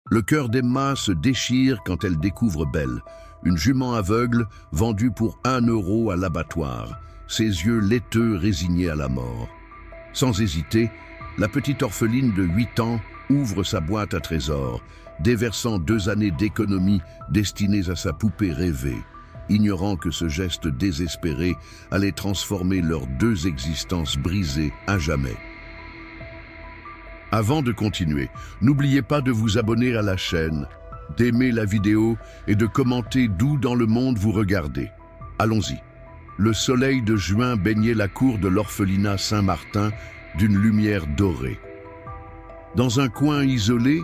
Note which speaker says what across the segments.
Speaker 1: Le cœur d'Emma se déchire quand elle découvre Belle, une jument aveugle vendue pour 1 € à l'abattoir, ses yeux laiteux résignés à la mort. Sans hésiter, la petite orpheline de 8 ans ouvre sa boîte à trésors, déversant 2 années d'économie destinées à sa poupée rêvée, ignorant que ce geste désespéré allait transformer leurs 2 existences brisées à jamais. Avant de continuer, n'oubliez pas de vous abonner à la chaîne, d'aimer la vidéo et de commenter d'où dans le monde vous regardez. Allons-y. Le soleil de juin baignait la cour de l'orphelinat Saint-Martin d'une lumière dorée. Dans un coin isolé,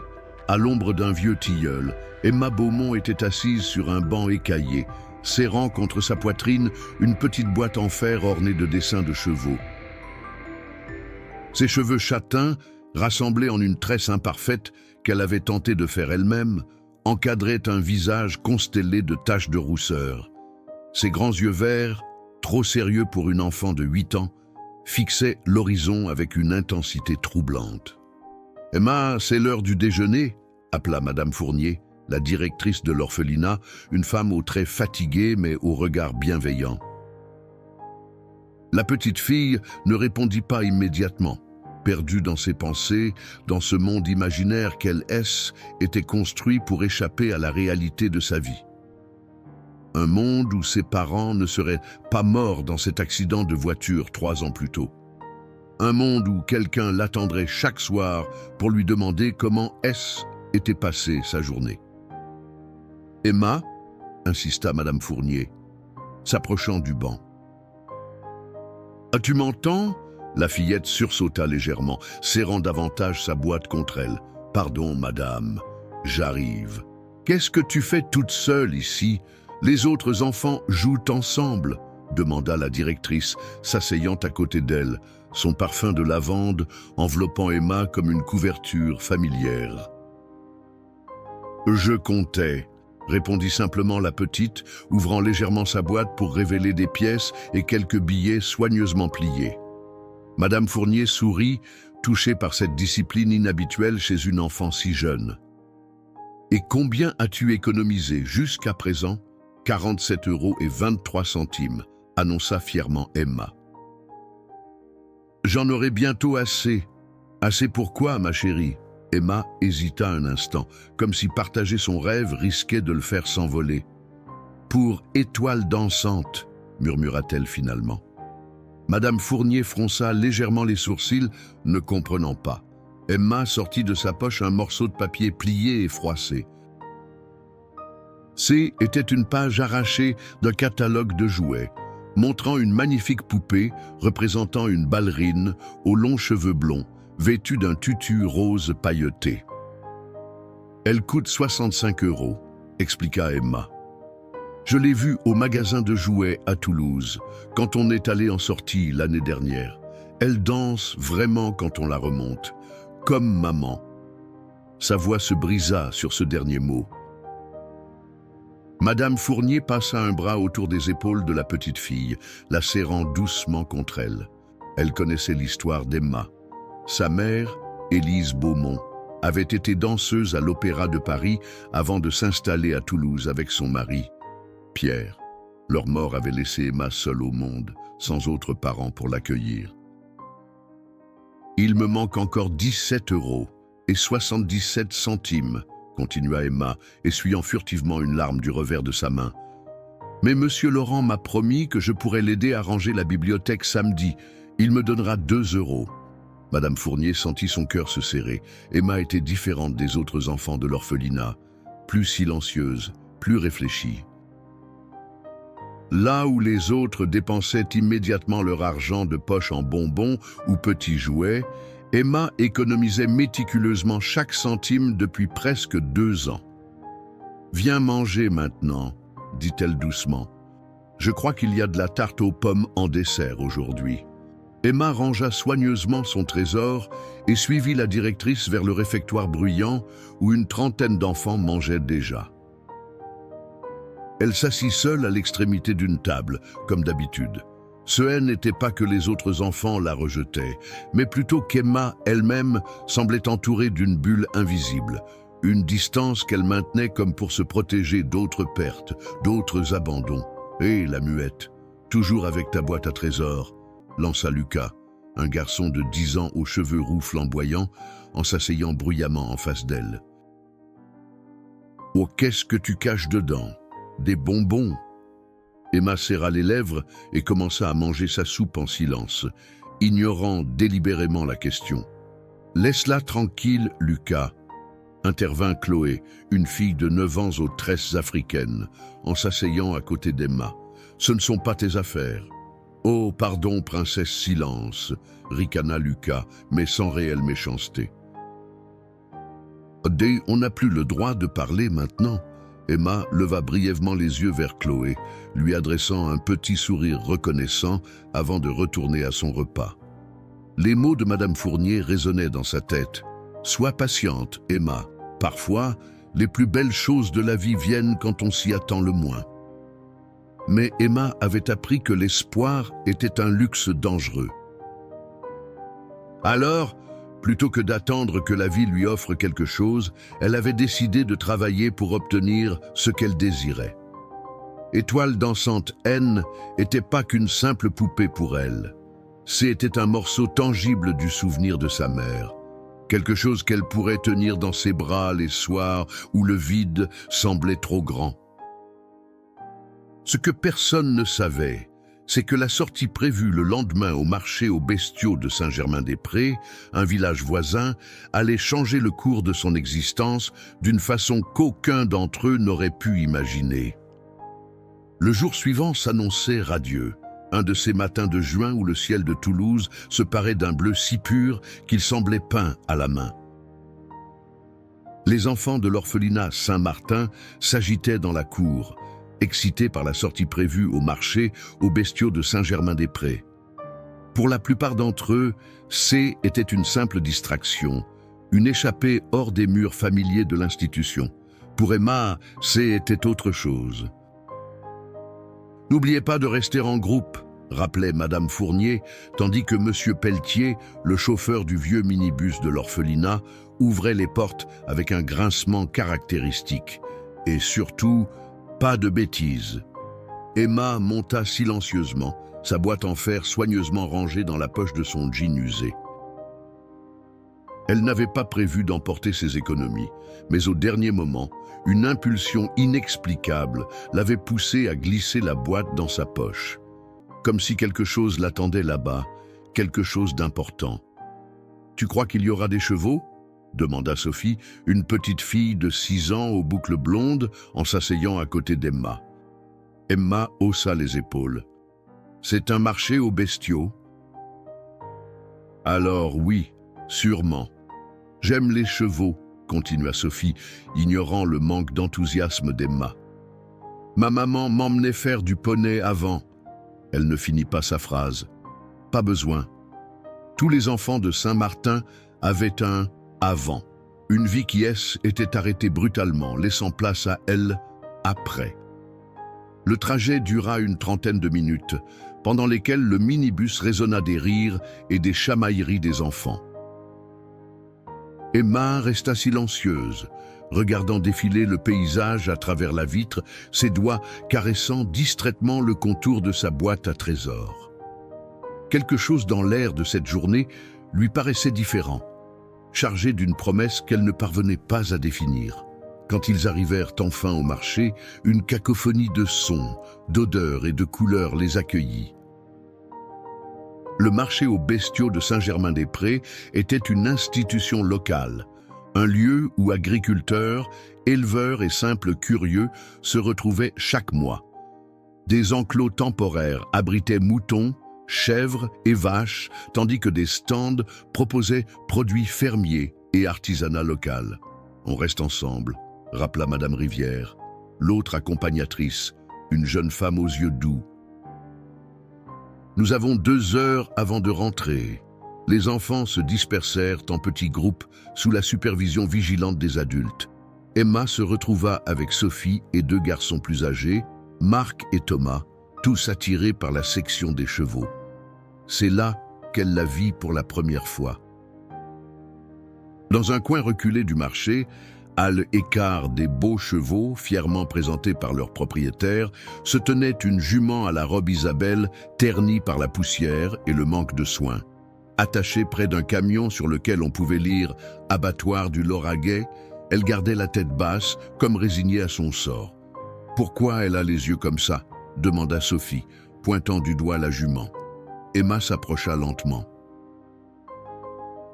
Speaker 1: à l'ombre d'un vieux tilleul, Emma Beaumont était assise sur un banc écaillé, serrant contre sa poitrine une petite boîte en fer ornée de dessins de chevaux. Ses cheveux châtains, rassemblés en une tresse imparfaite qu'elle avait tenté de faire elle-même, encadraient un visage constellé de taches de rousseur. Ses grands yeux verts, trop sérieux pour une enfant de 8 ans, fixaient l'horizon avec une intensité troublante. « Emma, c'est l'heure du déjeuner », appela Madame Fournier, la directrice de l'orphelinat, une femme aux traits fatigués mais au regard bienveillant. La petite fille ne répondit pas immédiatement, perdue dans ses pensées, dans ce monde imaginaire qu'elle était construit pour échapper à la réalité de sa vie. Un monde où ses parents ne seraient pas morts dans cet accident de voiture 3 ans plus tôt. Un monde où quelqu'un l'attendrait chaque soir pour lui demander comment était passée sa journée. « Emma » insista Madame Fournier, s'approchant du banc. « Ah, tu m'entends » La fillette sursauta légèrement, serrant davantage sa boîte contre elle. « Pardon, madame, j'arrive. »« Qu'est-ce que tu fais toute seule ici ? Les autres enfants jouent ensemble ?» demanda la directrice, s'asseyant à côté d'elle, son parfum de lavande enveloppant Emma comme une couverture familière. « Je comptais », répondit simplement la petite, ouvrant légèrement sa boîte pour révéler des pièces et quelques billets soigneusement pliés. Madame Fournier sourit, touchée par cette discipline inhabituelle chez une enfant si jeune. « Et combien as-tu économisé jusqu'à présent ? » 47,23 €, annonça fièrement Emma. « J'en aurai bientôt assez. »« Assez pour quoi, ma chérie ?» Emma hésita un instant, comme si partager son rêve risquait de le faire s'envoler. « Pour étoile dansante, » murmura-t-elle finalement. Madame Fournier fronça légèrement les sourcils, ne comprenant pas. Emma sortit de sa poche un morceau de papier plié et froissé. Était une page arrachée d'un catalogue de jouets, montrant une magnifique poupée représentant une ballerine aux longs cheveux blonds, vêtue d'un tutu rose pailleté. « Elle coûte 65 €, expliqua Emma. « Je l'ai vue au magasin de jouets à Toulouse, quand on est allé en sortie l'année dernière. Elle danse vraiment quand on la remonte, comme maman. » Sa voix se brisa sur ce dernier mot. Madame Fournier passa un bras autour des épaules de la petite fille, la serrant doucement contre elle. Elle connaissait l'histoire d'Emma. Sa mère, Élise Beaumont, avait été danseuse à l'Opéra de Paris avant de s'installer à Toulouse avec son mari, Pierre. Leur mort avait laissé Emma seule au monde, sans autres parents pour l'accueillir. « Il me manque encore 17,77 €, continua Emma, essuyant furtivement une larme du revers de sa main. « Mais Monsieur Laurent m'a promis que je pourrais l'aider à ranger la bibliothèque samedi. Il me donnera 2 €. Madame Fournier sentit son cœur se serrer. Emma était différente des autres enfants de l'orphelinat, plus silencieuse, plus réfléchie. Là où les autres dépensaient immédiatement leur argent de poche en bonbons ou petits jouets, Emma économisait méticuleusement chaque centime depuis presque 2 ans. « Viens manger maintenant », dit-elle doucement. « Je crois qu'il y a de la tarte aux pommes en dessert aujourd'hui. » Emma rangea soigneusement son trésor et suivit la directrice vers le réfectoire bruyant où une trentaine d'enfants mangeaient déjà. Elle s'assit seule à l'extrémité d'une table, comme d'habitude. Ce n'était pas que les autres enfants la rejetaient, mais plutôt qu'Emma elle-même semblait entourée d'une bulle invisible, une distance qu'elle maintenait comme pour se protéger d'autres pertes, d'autres abandons. « Hé, la muette, toujours avec ta boîte à trésors », lança Lucas, un garçon de 10 ans aux cheveux roux flamboyants, en s'asseyant bruyamment en face d'elle. « Oh, qu'est-ce que tu caches dedans? Des bonbons ?» Emma serra les lèvres et commença à manger sa soupe en silence, ignorant délibérément la question. « Laisse-la tranquille, Lucas », intervint Chloé, une fille de 9 ans aux tresses africaines, en s'asseyant à côté d'Emma. « Ce ne sont pas tes affaires. »« Oh, pardon, princesse, silence », ricana Lucas, mais sans réelle méchanceté. « On n'a plus le droit de parler maintenant ». Emma leva brièvement les yeux vers Chloé, lui adressant un petit sourire reconnaissant avant de retourner à son repas. Les mots de Madame Fournier résonnaient dans sa tête. « Sois patiente, Emma. Parfois, les plus belles choses de la vie viennent quand on s'y attend le moins. » Mais Emma avait appris que l'espoir était un luxe dangereux. Alors, plutôt que d'attendre que la vie lui offre quelque chose, elle avait décidé de travailler pour obtenir ce qu'elle désirait. Étoile dansante N n'était pas qu'une simple poupée pour elle. C'était un morceau tangible du souvenir de sa mère. Quelque chose qu'elle pourrait tenir dans ses bras les soirs où le vide semblait trop grand. Ce que personne ne savait, c'est que la sortie prévue le lendemain au marché aux bestiaux de Saint-Germain-des-Prés, un village voisin, allait changer le cours de son existence d'une façon qu'aucun d'entre eux n'aurait pu imaginer. Le jour suivant s'annonçait radieux, un de ces matins de juin où le ciel de Toulouse se parait d'un bleu si pur qu'il semblait peint à la main. Les enfants de l'orphelinat Saint-Martin s'agitaient dans la cour, excités par la sortie prévue au marché aux bestiaux de Saint-Germain-des-Prés. Pour la plupart d'entre eux, C était une simple distraction, une échappée hors des murs familiers de l'institution. Pour Emma, C était autre chose. « N'oubliez pas de rester en groupe », rappelait Madame Fournier, tandis que Monsieur Pelletier, le chauffeur du vieux minibus de l'orphelinat, ouvrait les portes avec un grincement caractéristique. Et surtout, pas de bêtises. Emma monta silencieusement, sa boîte en fer soigneusement rangée dans la poche de son jean usé. Elle n'avait pas prévu d'emporter ses économies, mais au dernier moment, une impulsion inexplicable l'avait poussée à glisser la boîte dans sa poche. Comme si quelque chose l'attendait là-bas, quelque chose d'important. « Tu crois qu'il y aura des chevaux ?» demanda Sophie, une petite fille de 6 ans aux boucles blondes, en s'asseyant à côté d'Emma. Emma haussa les épaules. « C'est un marché aux bestiaux ?» « Alors oui, sûrement. J'aime les chevaux, » continua Sophie, ignorant le manque d'enthousiasme d'Emma. « Ma maman m'emmenait faire du poney avant. » Elle ne finit pas sa phrase. « Pas besoin. Tous les enfants de Saint-Martin avaient un « avant ». Une vie qui était arrêtée brutalement, laissant place à elle « après ». Le trajet dura une trentaine de minutes, pendant lesquelles le minibus résonna des rires et des chamailleries des enfants. Emma resta silencieuse, regardant défiler le paysage à travers la vitre, ses doigts caressant distraitement le contour de sa boîte à trésors. Quelque chose dans l'air de cette journée lui paraissait différent, chargé d'une promesse qu'elle ne parvenait pas à définir. Quand ils arrivèrent enfin au marché, une cacophonie de sons, d'odeurs et de couleurs les accueillit. Le marché aux bestiaux de Saint-Germain-des-Prés était une institution locale, un lieu où agriculteurs, éleveurs et simples curieux se retrouvaient chaque mois. Des enclos temporaires abritaient moutons, chèvres et vaches, tandis que des stands proposaient produits fermiers et artisanat local. « On reste ensemble », rappela Madame Rivière, l'autre accompagnatrice, une jeune femme aux yeux doux. « Nous avons 2 heures avant de rentrer. » Les enfants se dispersèrent en petits groupes sous la supervision vigilante des adultes. Emma se retrouva avec Sophie et 2 garçons plus âgés, Marc et Thomas, tous attirés par la section des chevaux. C'est là qu'elle la vit pour la première fois. Dans un coin reculé du marché, À l'écart des beaux chevaux, fièrement présentés par leur propriétaire, se tenait une jument à la robe Isabelle, ternie par la poussière et le manque de soins. Attachée près d'un camion sur lequel on pouvait lire « Abattoir du Lauragais », elle gardait la tête basse, comme résignée à son sort. « Pourquoi elle a les yeux comme ça ?» demanda Sophie, pointant du doigt la jument. Emma s'approcha lentement.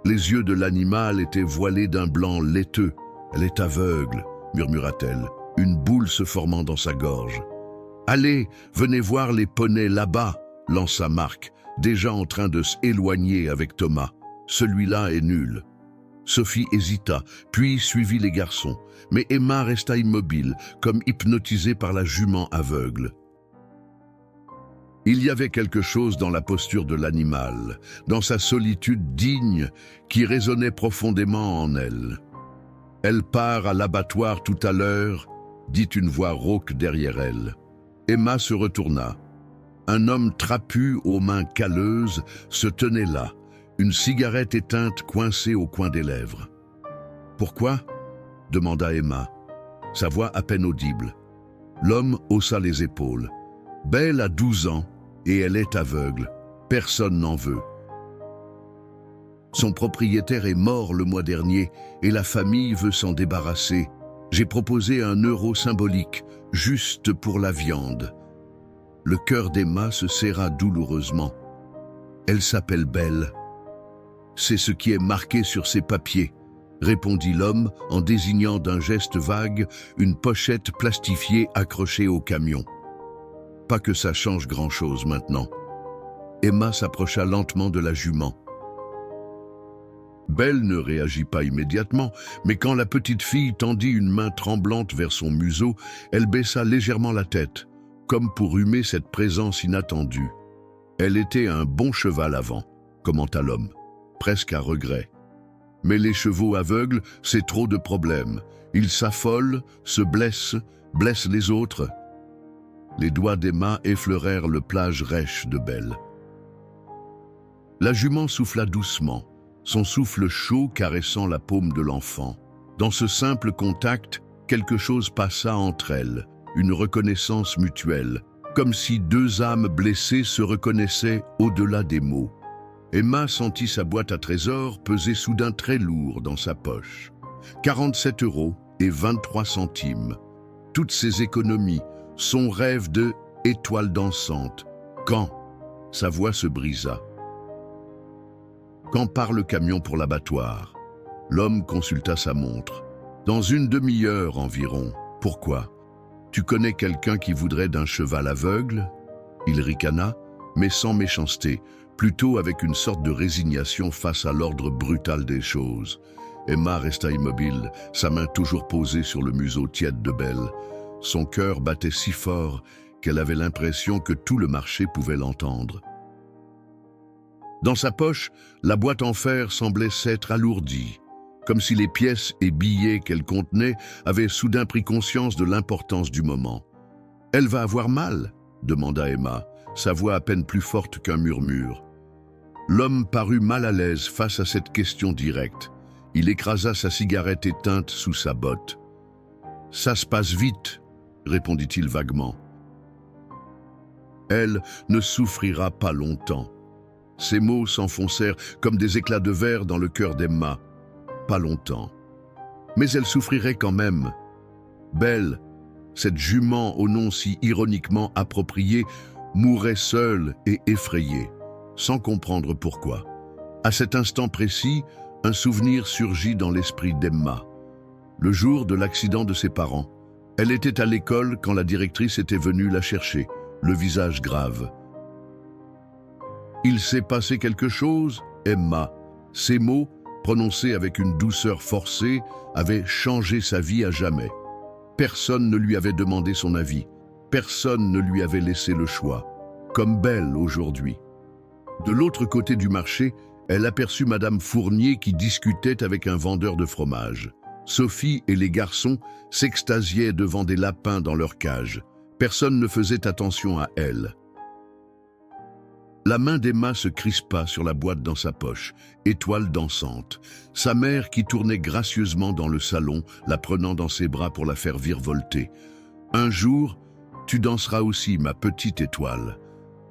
Speaker 1: Les yeux de l'animal étaient voilés d'un blanc laiteux. « Elle est aveugle », murmura-t-elle, une boule se formant dans sa gorge. « Allez, venez voir les poneys là-bas », lança Marc, déjà en train de s'éloigner avec Thomas. « Celui-là est nul. » Sophie hésita, puis suivit les garçons, mais Emma resta immobile, comme hypnotisée par la jument aveugle. Il y avait quelque chose dans la posture de l'animal, dans sa solitude digne, qui résonnait profondément en elle. « Elle part à l'abattoir tout à l'heure », dit une voix rauque derrière elle. Emma se retourna. Un homme trapu aux mains calleuses se tenait là, une cigarette éteinte coincée au coin des lèvres. « Pourquoi ?» demanda Emma, sa voix à peine audible. L'homme haussa les épaules. « Belle a 12 ans et elle est aveugle. Personne n'en veut. Son propriétaire est mort le mois dernier et la famille veut s'en débarrasser. J'ai proposé un euro symbolique, juste pour la viande. » Le cœur d'Emma se serra douloureusement. Elle s'appelle Belle. C'est ce qui est marqué sur ses papiers, répondit l'homme en désignant d'un geste vague une pochette plastifiée accrochée au camion. Pas que ça change grand-chose maintenant. Emma s'approcha lentement de la jument. Belle ne réagit pas immédiatement, mais quand la petite fille tendit une main tremblante vers son museau, elle baissa légèrement la tête, comme pour humer cette présence inattendue. Elle était un bon cheval avant, commenta l'homme, presque à regret. Mais les chevaux aveugles, c'est trop de problèmes. Ils s'affolent, se blessent les autres. Les doigts d'Emma effleurèrent le plage rêche de Belle. La jument souffla doucement, son souffle chaud caressant la paume de l'enfant. Dans ce simple contact, quelque chose passa entre elles, une reconnaissance mutuelle, comme si deux âmes blessées se reconnaissaient au-delà des mots. Emma sentit sa boîte à trésors peser soudain très lourd dans sa poche. 47 € et 23 centimes. Toutes ses économies, son rêve de « étoile dansante ». Quand sa voix se brisa. Quand part le camion pour l'abattoir? L'homme consulta sa montre. Dans une demi-heure environ. Pourquoi? Tu connais quelqu'un qui voudrait d'un cheval aveugle? Il ricana, mais sans méchanceté, plutôt avec une sorte de résignation face à l'ordre brutal des choses. Emma resta immobile, sa main toujours posée sur le museau tiède de Belle. Son cœur battait si fort qu'elle avait l'impression que tout le marché pouvait l'entendre. Dans sa poche, la boîte en fer semblait s'être alourdie, comme si les pièces et billets qu'elle contenait avaient soudain pris conscience de l'importance du moment. « Elle va avoir mal ?» demanda Emma, sa voix à peine plus forte qu'un murmure. L'homme parut mal à l'aise face à cette question directe. Il écrasa sa cigarette éteinte sous sa botte. « Ça se passe vite », répondit-il vaguement. « Elle ne souffrira pas longtemps. » Ces mots s'enfoncèrent comme des éclats de verre dans le cœur d'Emma. Pas longtemps. Mais elle souffrirait quand même. Belle, cette jument au nom si ironiquement approprié, mourait seule et effrayée, sans comprendre pourquoi. À cet instant précis, un souvenir surgit dans l'esprit d'Emma. Le jour de l'accident de ses parents. Elle était à l'école quand la directrice était venue la chercher, le visage grave. « Il s'est passé quelque chose, Emma ?» Ces mots, prononcés avec une douceur forcée, avaient changé sa vie à jamais. Personne ne lui avait demandé son avis. Personne ne lui avait laissé le choix. Comme Belle aujourd'hui. De l'autre côté du marché, elle aperçut Madame Fournier qui discutait avec un vendeur de fromage. Sophie et les garçons s'extasiaient devant des lapins dans leur cage. Personne ne faisait attention à elle. La main d'Emma se crispa sur la boîte dans sa poche, étoile dansante. Sa mère qui tournait gracieusement dans le salon, la prenant dans ses bras pour la faire virevolter. « Un jour, tu danseras aussi, ma petite étoile. »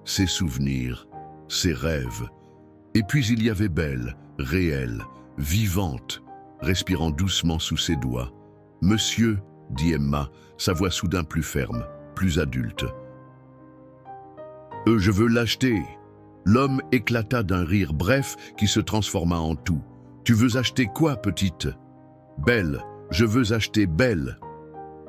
Speaker 1: Ses souvenirs, ses rêves. Et puis il y avait Belle, réelle, vivante, respirant doucement sous ses doigts. « Monsieur, » dit Emma, sa voix soudain plus ferme, plus adulte. « Je veux l'acheter. » L'homme éclata d'un rire bref qui se transforma en tout. « Tu veux acheter quoi, petite ?»« Belle, je veux acheter Belle. »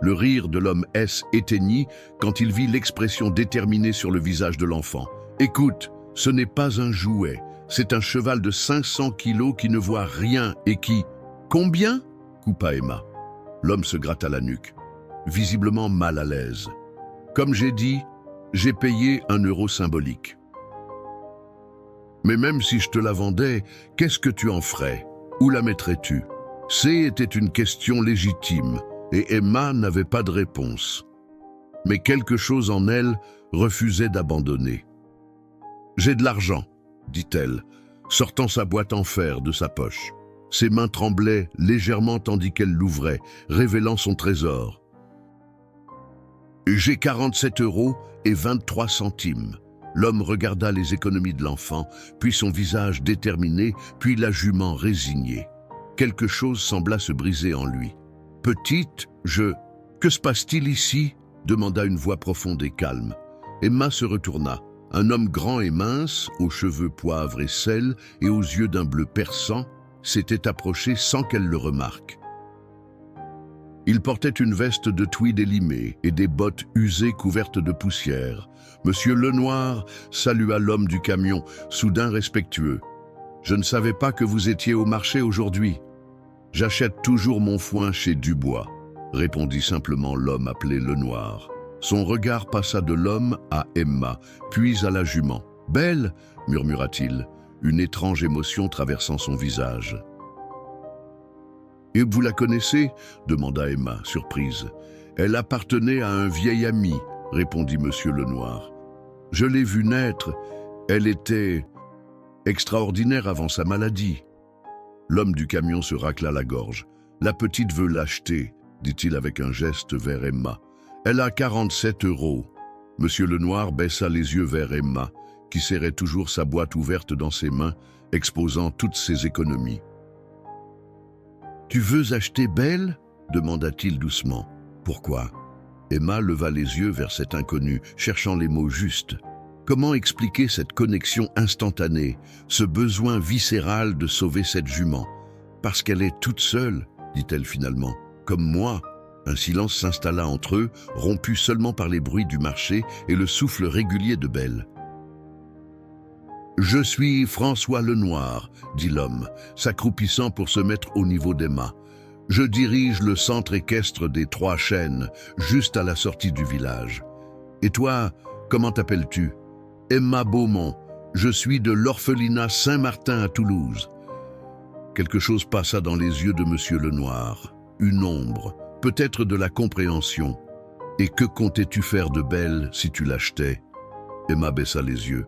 Speaker 1: Le rire de l'homme S éteignit quand il vit l'expression déterminée sur le visage de l'enfant. « Écoute, ce n'est pas un jouet, c'est un cheval de 500 kilos qui ne voit rien et qui... »« Combien ?» coupa Emma. L'homme se gratta la nuque, visiblement mal à l'aise. « Comme j'ai dit, j'ai payé 1 euro symbolique. » Mais même si je te la vendais, qu'est-ce que tu en ferais? Où la mettrais-tu? Était une question légitime, et Emma n'avait pas de réponse. Mais quelque chose en elle refusait d'abandonner. « J'ai de l'argent, » dit-elle, sortant sa boîte en fer de sa poche. Ses mains tremblaient légèrement tandis qu'elle l'ouvrait, révélant son trésor. « J'ai 47 euros et 23 centimes. » L'homme regarda les économies de l'enfant, puis son visage déterminé, puis la jument résignée. Quelque chose sembla se briser en lui. « Petite, Que se passe-t-il ici ?» demanda une voix profonde et calme. Emma se retourna. Un homme grand et mince, aux cheveux poivre et sel et aux yeux d'un bleu perçant, s'était approché sans qu'elle le remarque. Il portait une veste de tweed élimée et des bottes usées couvertes de poussière. Monsieur Lenoir salua l'homme du camion, soudain respectueux. « Je ne savais pas que vous étiez au marché aujourd'hui. »« J'achète toujours mon foin chez Dubois, » répondit simplement l'homme appelé Lenoir. Son regard passa de l'homme à Emma, puis à la jument. « Belle » murmura-t-il, une étrange émotion traversant son visage. « Et vous la connaissez » demanda Emma, surprise. « Elle appartenait à un vieil ami, » répondit Monsieur Lenoir. « Je l'ai vue naître. Elle était extraordinaire avant sa maladie. » L'homme du camion se racla la gorge. « La petite veut l'acheter, » dit-il avec un geste vers Emma. « Elle a 47 euros. » Monsieur Lenoir baissa les yeux vers Emma, qui serrait toujours sa boîte ouverte dans ses mains, exposant toutes ses économies. « Tu veux acheter Belle ?» demanda-t-il doucement. « Pourquoi ?» Emma leva les yeux vers cet inconnu, cherchant les mots justes. Comment expliquer cette connexion instantanée, ce besoin viscéral de sauver cette jument? « Parce qu'elle est toute seule, » dit-elle finalement, « comme moi. » Un silence s'installa entre eux, rompu seulement par les bruits du marché et le souffle régulier de Belle. « Je suis François Lenoir, » dit l'homme, s'accroupissant pour se mettre au niveau d'Emma. « Je dirige le centre équestre des Trois Chênes, juste à la sortie du village. Et toi, comment t'appelles-tu ? » « Emma Beaumont. Je suis de l'orphelinat Saint-Martin à Toulouse. » Quelque chose passa dans les yeux de Monsieur Lenoir. Une ombre, peut-être de la compréhension. « Et que comptais-tu faire de Belle si tu l'achetais ?» Emma baissa les yeux.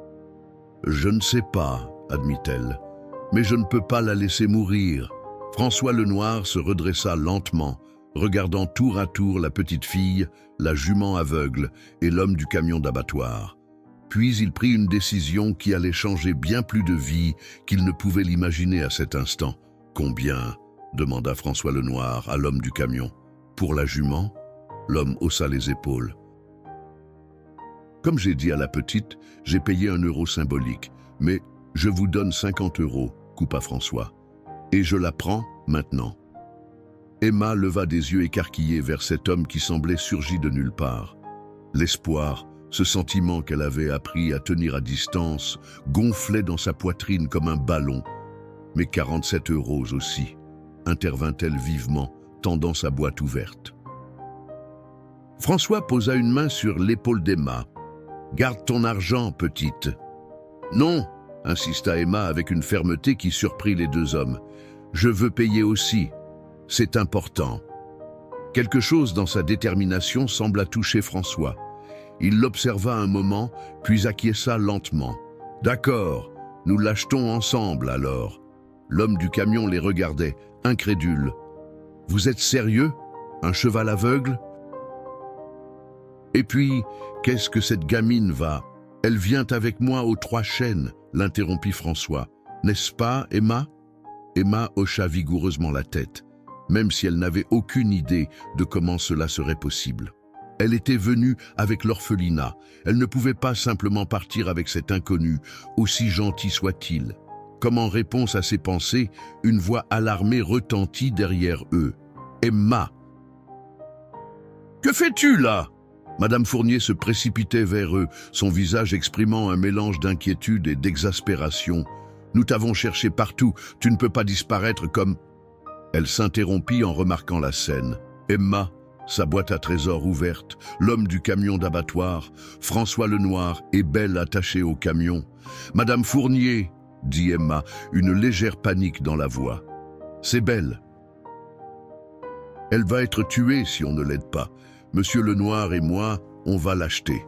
Speaker 1: « Je ne sais pas, » admit-elle, « mais je ne peux pas la laisser mourir. » François Lenoir se redressa lentement, regardant tour à tour la petite fille, la jument aveugle et l'homme du camion d'abattoir. Puis il prit une décision qui allait changer bien plus de vie qu'il ne pouvait l'imaginer à cet instant. « Combien ?» demanda François Lenoir à l'homme du camion. « Pour la jument ?» L'homme haussa les épaules. « Comme j'ai dit à la petite, j'ai payé 1 euro symbolique, mais je vous donne 50 euros, coupa François. Et je la prends maintenant. » Emma leva des yeux écarquillés vers cet homme qui semblait surgi de nulle part. L'espoir, ce sentiment qu'elle avait appris à tenir à distance, gonflait dans sa poitrine comme un ballon. « Mais 47 euros aussi, » intervint-elle vivement, tendant sa boîte ouverte. François posa une main sur l'épaule d'Emma. « Garde ton argent, petite. »« Non !» insista Emma avec une fermeté qui surprit les deux hommes. « Je veux payer aussi. C'est important. » Quelque chose dans sa détermination sembla toucher François. Il l'observa un moment, puis acquiesça lentement. « D'accord, nous l'achetons ensemble alors. » L'homme du camion les regardait, incrédule. « Vous êtes sérieux? Un cheval aveugle? » « Et puis, qu'est-ce que cette gamine va? Elle vient avec moi aux Trois Chênes, l'interrompit François. N'est-ce pas, Emma? Emma hocha vigoureusement la tête, même si elle n'avait aucune idée de comment cela serait possible. Elle était venue avec l'orphelinat. Elle ne pouvait pas simplement partir avec cet inconnu, aussi gentil soit-il. Comme en réponse à ses pensées, une voix alarmée retentit derrière eux. « Emma! Que fais-tu là ?» Madame Fournier se précipitait vers eux, son visage exprimant un mélange d'inquiétude et d'exaspération. « Nous t'avons cherché partout, tu ne peux pas disparaître comme… » Elle s'interrompit en remarquant la scène. Emma, sa boîte à trésors ouverte, l'homme du camion d'abattoir, François Lenoir et Belle attachés au camion. « Madame Fournier !» dit Emma, une légère panique dans la voix. « C'est Belle. Elle va être tuée si on ne l'aide pas. Monsieur Lenoir et moi, on va l'acheter. »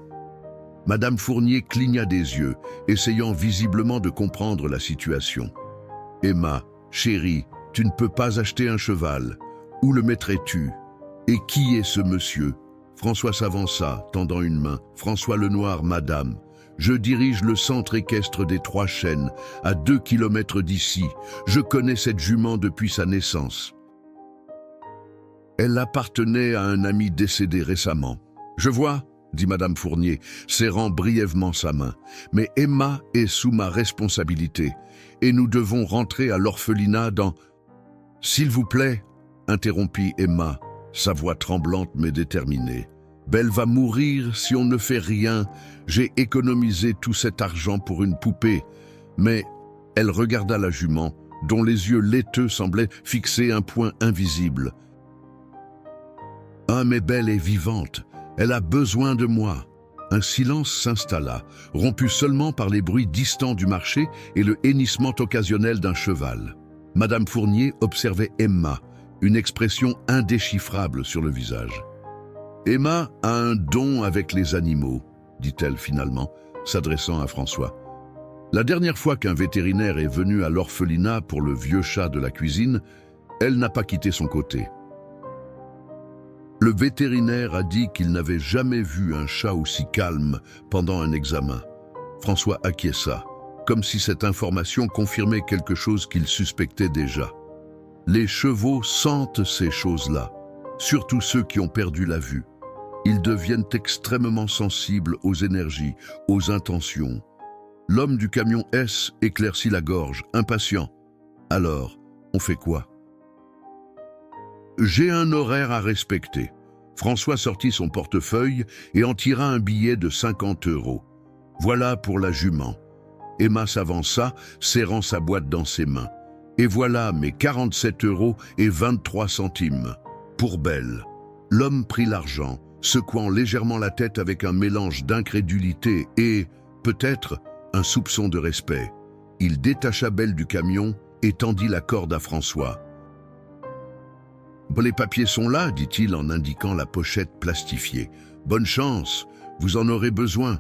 Speaker 1: Madame Fournier cligna des yeux, essayant visiblement de comprendre la situation. « Emma, chérie, tu ne peux pas acheter un cheval. Où le mettrais-tu? Et qui est ce monsieur ?» François s'avança, tendant une main. « François Lenoir, madame. Je dirige le centre équestre des Trois Chênes, à 2 kilomètres d'ici. Je connais cette jument depuis sa naissance. Elle appartenait à un ami décédé récemment. »« Je vois, » dit Madame Fournier, serrant brièvement sa main. « Mais Emma est sous ma responsabilité, et nous devons rentrer à l'orphelinat dans… »« S'il vous plaît, » interrompit Emma, sa voix tremblante mais déterminée. « Belle va mourir si on ne fait rien. J'ai économisé tout cet argent pour une poupée. » Mais elle regarda la jument, dont les yeux laiteux semblaient fixer un point invisible. « Ah, mais Belle est vivante. Elle a besoin de moi. » Un silence s'installa, rompu seulement par les bruits distants du marché et le hennissement occasionnel d'un cheval. Madame Fournier observait Emma, une expression indéchiffrable sur le visage. « Emma a un don avec les animaux, » dit-elle finalement, s'adressant à François. « La dernière fois qu'un vétérinaire est venu à l'orphelinat pour le vieux chat de la cuisine, elle n'a pas quitté son côté. Le vétérinaire a dit qu'il n'avait jamais vu un chat aussi calme pendant un examen. » François acquiesça, comme si cette information confirmait quelque chose qu'il suspectait déjà. Les chevaux sentent ces choses-là, surtout ceux qui ont perdu la vue. Ils deviennent extrêmement sensibles aux énergies, aux intentions. L'homme du camion S éclaircit la gorge, impatient. « Alors, on fait quoi ?» « J'ai un horaire à respecter. » François sortit son portefeuille et en tira un billet de 50 €. « Voilà pour la jument. » Emma s'avança, serrant sa boîte dans ses mains. « Et voilà mes 47,23 € pour Belle. » L'homme prit l'argent, secouant légèrement la tête avec un mélange d'incrédulité et, peut-être, un soupçon de respect. Il détacha Belle du camion et tendit la corde à François. « Les papiers sont là, dit-il en indiquant la pochette plastifiée. Bonne chance, vous en aurez besoin. »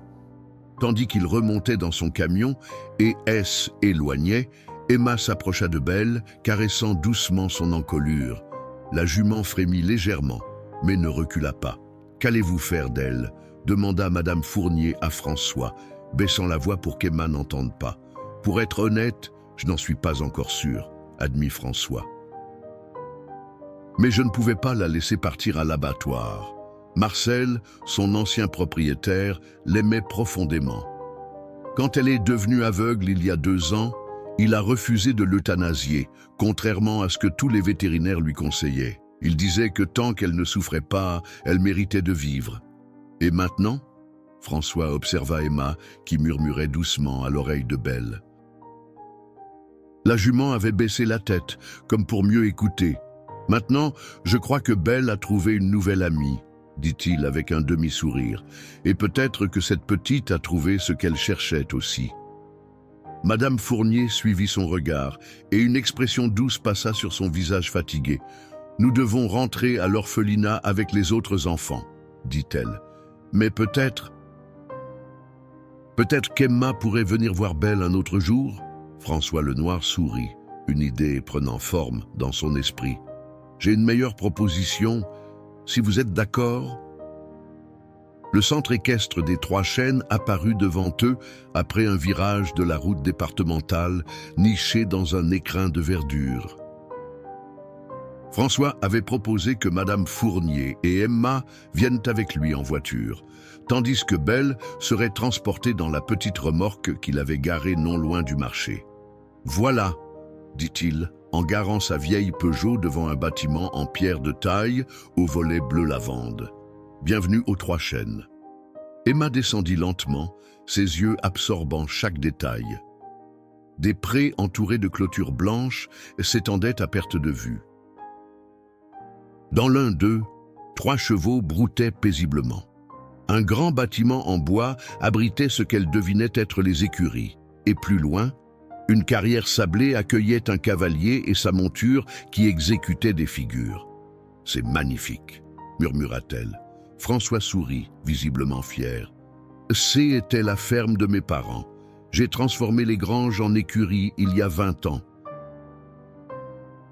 Speaker 1: Tandis qu'il remontait dans son camion et S éloignait, Emma s'approcha de Belle, caressant doucement son encolure. La jument frémit légèrement, mais ne recula pas. « Qu'allez-vous faire d'elle ?» demanda Madame Fournier à François, baissant la voix pour qu'Emma n'entende pas. « Pour être honnête, je n'en suis pas encore sûr, » admit François. Mais je ne pouvais pas la laisser partir à l'abattoir. Marcel, son ancien propriétaire, l'aimait profondément. Quand elle est devenue aveugle il y a 2 ans, il a refusé de l'euthanasier, contrairement à ce que tous les vétérinaires lui conseillaient. Il disait que tant qu'elle ne souffrait pas, elle méritait de vivre. Et maintenant, François observa Emma, qui murmurait doucement à l'oreille de Belle. La jument avait baissé la tête, comme pour mieux écouter. « Maintenant, je crois que Belle a trouvé une nouvelle amie, » dit-il avec un demi-sourire, « et peut-être que cette petite a trouvé ce qu'elle cherchait aussi. » Madame Fournier suivit son regard, et une expression douce passa sur son visage fatigué. « Nous devons rentrer à l'orphelinat avec les autres enfants, » dit-elle. « Mais peut-être, » Peut-être qu'Emma pourrait venir voir Belle un autre jour? François Lenoir sourit, une idée prenant forme dans son esprit. J'ai une meilleure proposition, si vous êtes d'accord? Le centre équestre des Trois Chênes apparut devant eux après un virage de la route départementale, niché dans un écrin de verdure. François avait proposé que Madame Fournier et Emma viennent avec lui en voiture, tandis que Belle serait transportée dans la petite remorque qu'il avait garée non loin du marché. « Voilà », dit-il, en garant sa vieille Peugeot devant un bâtiment en pierre de taille au volet bleu lavande. « Bienvenue aux Trois Chênes ». Emma descendit lentement, ses yeux absorbant chaque détail. Des prés entourés de clôtures blanches s'étendaient à perte de vue. Dans l'un d'eux, 3 chevaux broutaient paisiblement. Un grand bâtiment en bois abritait ce qu'elle devinait être les écuries, et plus loin, une carrière sablée accueillait un cavalier et sa monture qui exécutaient des figures. « C'est magnifique », murmura-t-elle. François sourit, visiblement fier. « C'était la ferme de mes parents. J'ai transformé les granges en écuries il y a 20 ans.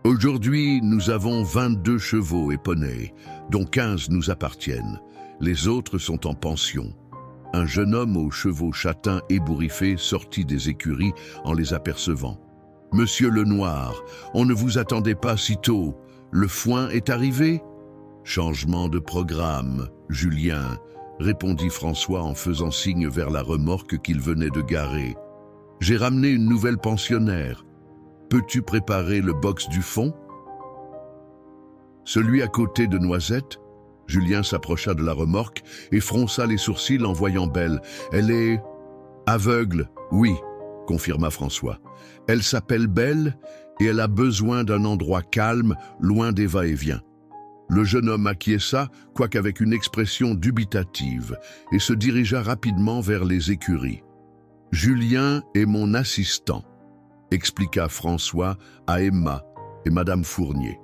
Speaker 1: Aujourd'hui, nous avons 22 chevaux et poneys, dont 15 nous appartiennent. Les autres sont en pension. » Un jeune homme aux chevaux châtains ébouriffés sortit des écuries en les apercevant. « Monsieur Lenoir, on ne vous attendait pas si tôt. Le foin est arrivé ?»« Changement de programme, Julien, » répondit François en faisant signe vers la remorque qu'il venait de garer. « J'ai ramené une nouvelle pensionnaire. Peux-tu préparer le box du fond ?» Celui à côté de Noisette. Julien s'approcha de la remorque et fronça les sourcils en voyant Belle. « Elle est aveugle, oui, » confirma François. « Elle s'appelle Belle et elle a besoin d'un endroit calme, loin des va-et-vient. » Le jeune homme acquiesça, quoiqu'avec une expression dubitative, et se dirigea rapidement vers les écuries. « Julien est mon assistant, » expliqua François à Emma et Madame Fournier.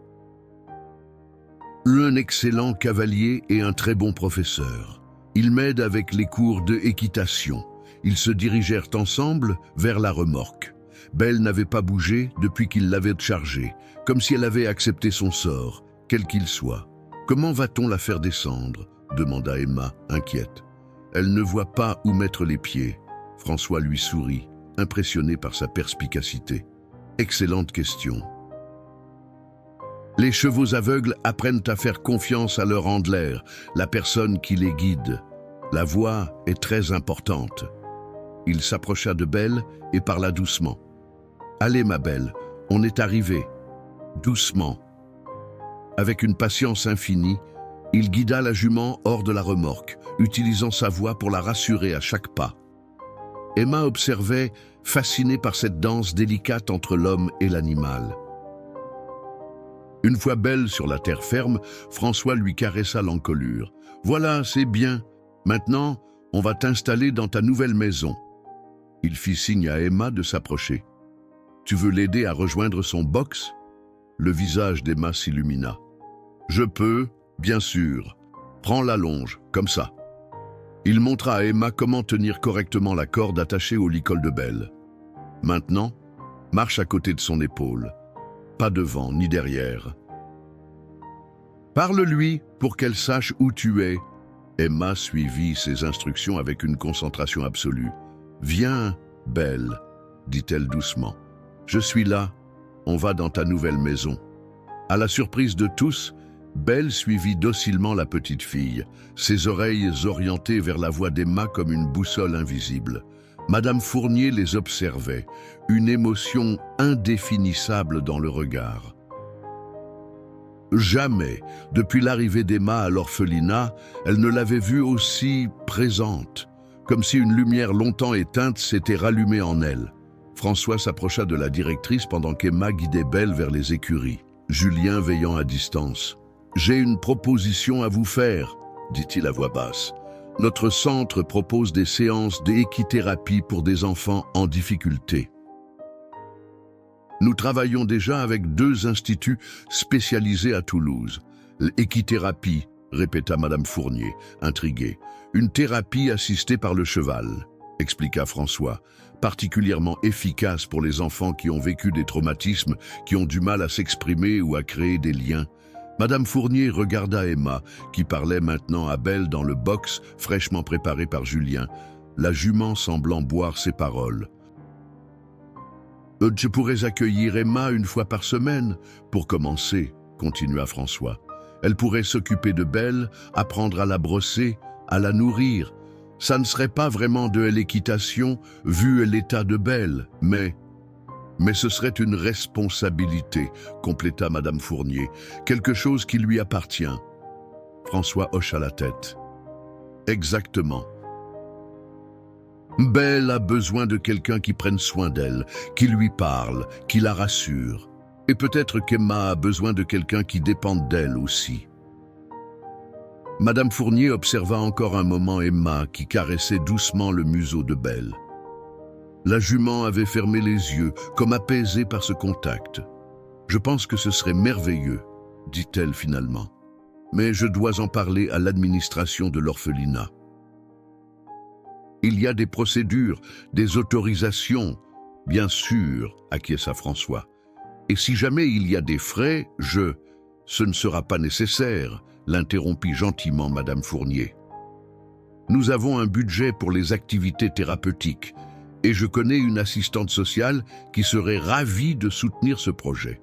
Speaker 1: Un excellent cavalier et un très bon professeur. Il m'aide avec les cours de équitation. Ils se dirigèrent ensemble vers la remorque. Belle n'avait pas bougé depuis qu'il l'avait chargée, comme si elle avait accepté son sort, quel qu'il soit. « Comment va-t-on la faire descendre ?» demanda Emma, inquiète. « Elle ne voit pas où mettre les pieds. » François lui sourit, impressionné par sa perspicacité. « Excellente question. » Les chevaux aveugles apprennent à faire confiance à leur handler, la personne qui les guide. La voix est très importante. Il s'approcha de Belle et parla doucement. « Allez, ma belle, on est arrivé. » Doucement. Avec une patience infinie, il guida la jument hors de la remorque, utilisant sa voix pour la rassurer à chaque pas. Emma observait, fascinée par cette danse délicate entre l'homme et l'animal. Une fois Belle sur la terre ferme, François lui caressa l'encolure. « Voilà, c'est bien. Maintenant, on va t'installer dans ta nouvelle maison. » Il fit signe à Emma de s'approcher. « Tu veux l'aider à rejoindre son box ?» Le visage d'Emma s'illumina. « Je peux, bien sûr. Prends la longe, comme ça. » Il montra à Emma comment tenir correctement la corde attachée au licol de Belle. « Maintenant, marche à côté de son épaule. Pas devant ni derrière. Parle-lui pour qu'elle sache où tu es. » Emma suivit ses instructions avec une concentration absolue. « Viens, Belle, » dit-elle doucement. « Je suis là. On va dans ta nouvelle maison. » À la surprise de tous, Belle suivit docilement la petite fille, ses oreilles orientées vers la voix d'Emma comme une boussole invisible. Madame Fournier les observait, une émotion indéfinissable dans le regard. Jamais, depuis l'arrivée d'Emma à l'orphelinat, elle ne l'avait vue aussi présente, comme si une lumière longtemps éteinte s'était rallumée en elle. François s'approcha de la directrice pendant qu'Emma guidait Belle vers les écuries, Julien veillant à distance. « J'ai une proposition à vous faire, » dit-il à voix basse. « Notre centre propose des séances d'équithérapie pour des enfants en difficulté. Nous travaillons déjà avec 2 instituts spécialisés à Toulouse. L'équithérapie, répéta Madame Fournier, intriguée. Une thérapie assistée par le cheval. expliqua François, particulièrement efficace pour les enfants qui ont vécu des traumatismes, qui ont du mal à s'exprimer ou à créer des liens. Madame Fournier regarda Emma, qui parlait maintenant à Belle dans le box fraîchement préparé par Julien, la jument semblant boire ses paroles. Je pourrais accueillir Emma une fois par semaine, pour commencer, continua François. Elle pourrait s'occuper de Belle, apprendre à la brosser, à la nourrir. Ça ne serait pas vraiment de l'équitation, vu l'état de Belle, mais ce serait une responsabilité, compléta Madame Fournier, quelque chose qui lui appartient. François hocha la tête. Exactement. Belle a besoin de quelqu'un qui prenne soin d'elle, qui lui parle, qui la rassure. Et peut-être qu'Emma a besoin de quelqu'un qui dépende d'elle aussi. Madame Fournier observa encore un moment Emma qui caressait doucement le museau de Belle. La jument avait fermé les yeux, comme apaisée par ce contact. « Je pense que ce serait merveilleux, » dit-elle finalement. « Mais je dois en parler à l'administration de l'orphelinat. Il y a des procédures, des autorisations, bien sûr, acquiesça François. Et si jamais il y a des frais, ce ne sera pas nécessaire, l'interrompit gentiment Madame Fournier. Nous avons un budget pour les activités thérapeutiques, et je connais une assistante sociale qui serait ravie de soutenir ce projet.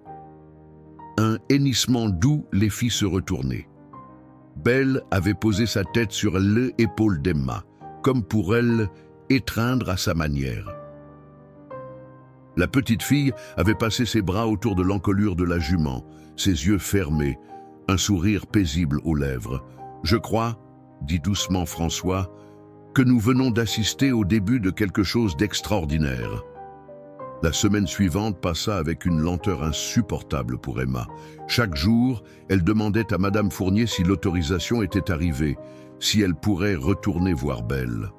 Speaker 1: Un hennissement doux les fit se retourner. Belle avait posé sa tête sur l'épaule d'Emma, comme pour elle étreindre à sa manière. La petite fille avait passé ses bras autour de l'encolure de la jument, ses yeux fermés, un sourire paisible aux lèvres. « Je crois, » dit doucement François, « que nous venons d'assister au début de quelque chose d'extraordinaire. » La semaine suivante passa avec une lenteur insupportable pour Emma. Chaque jour, elle demandait à Madame Fournier si l'autorisation était arrivée, si elle pourrait retourner voir Belle.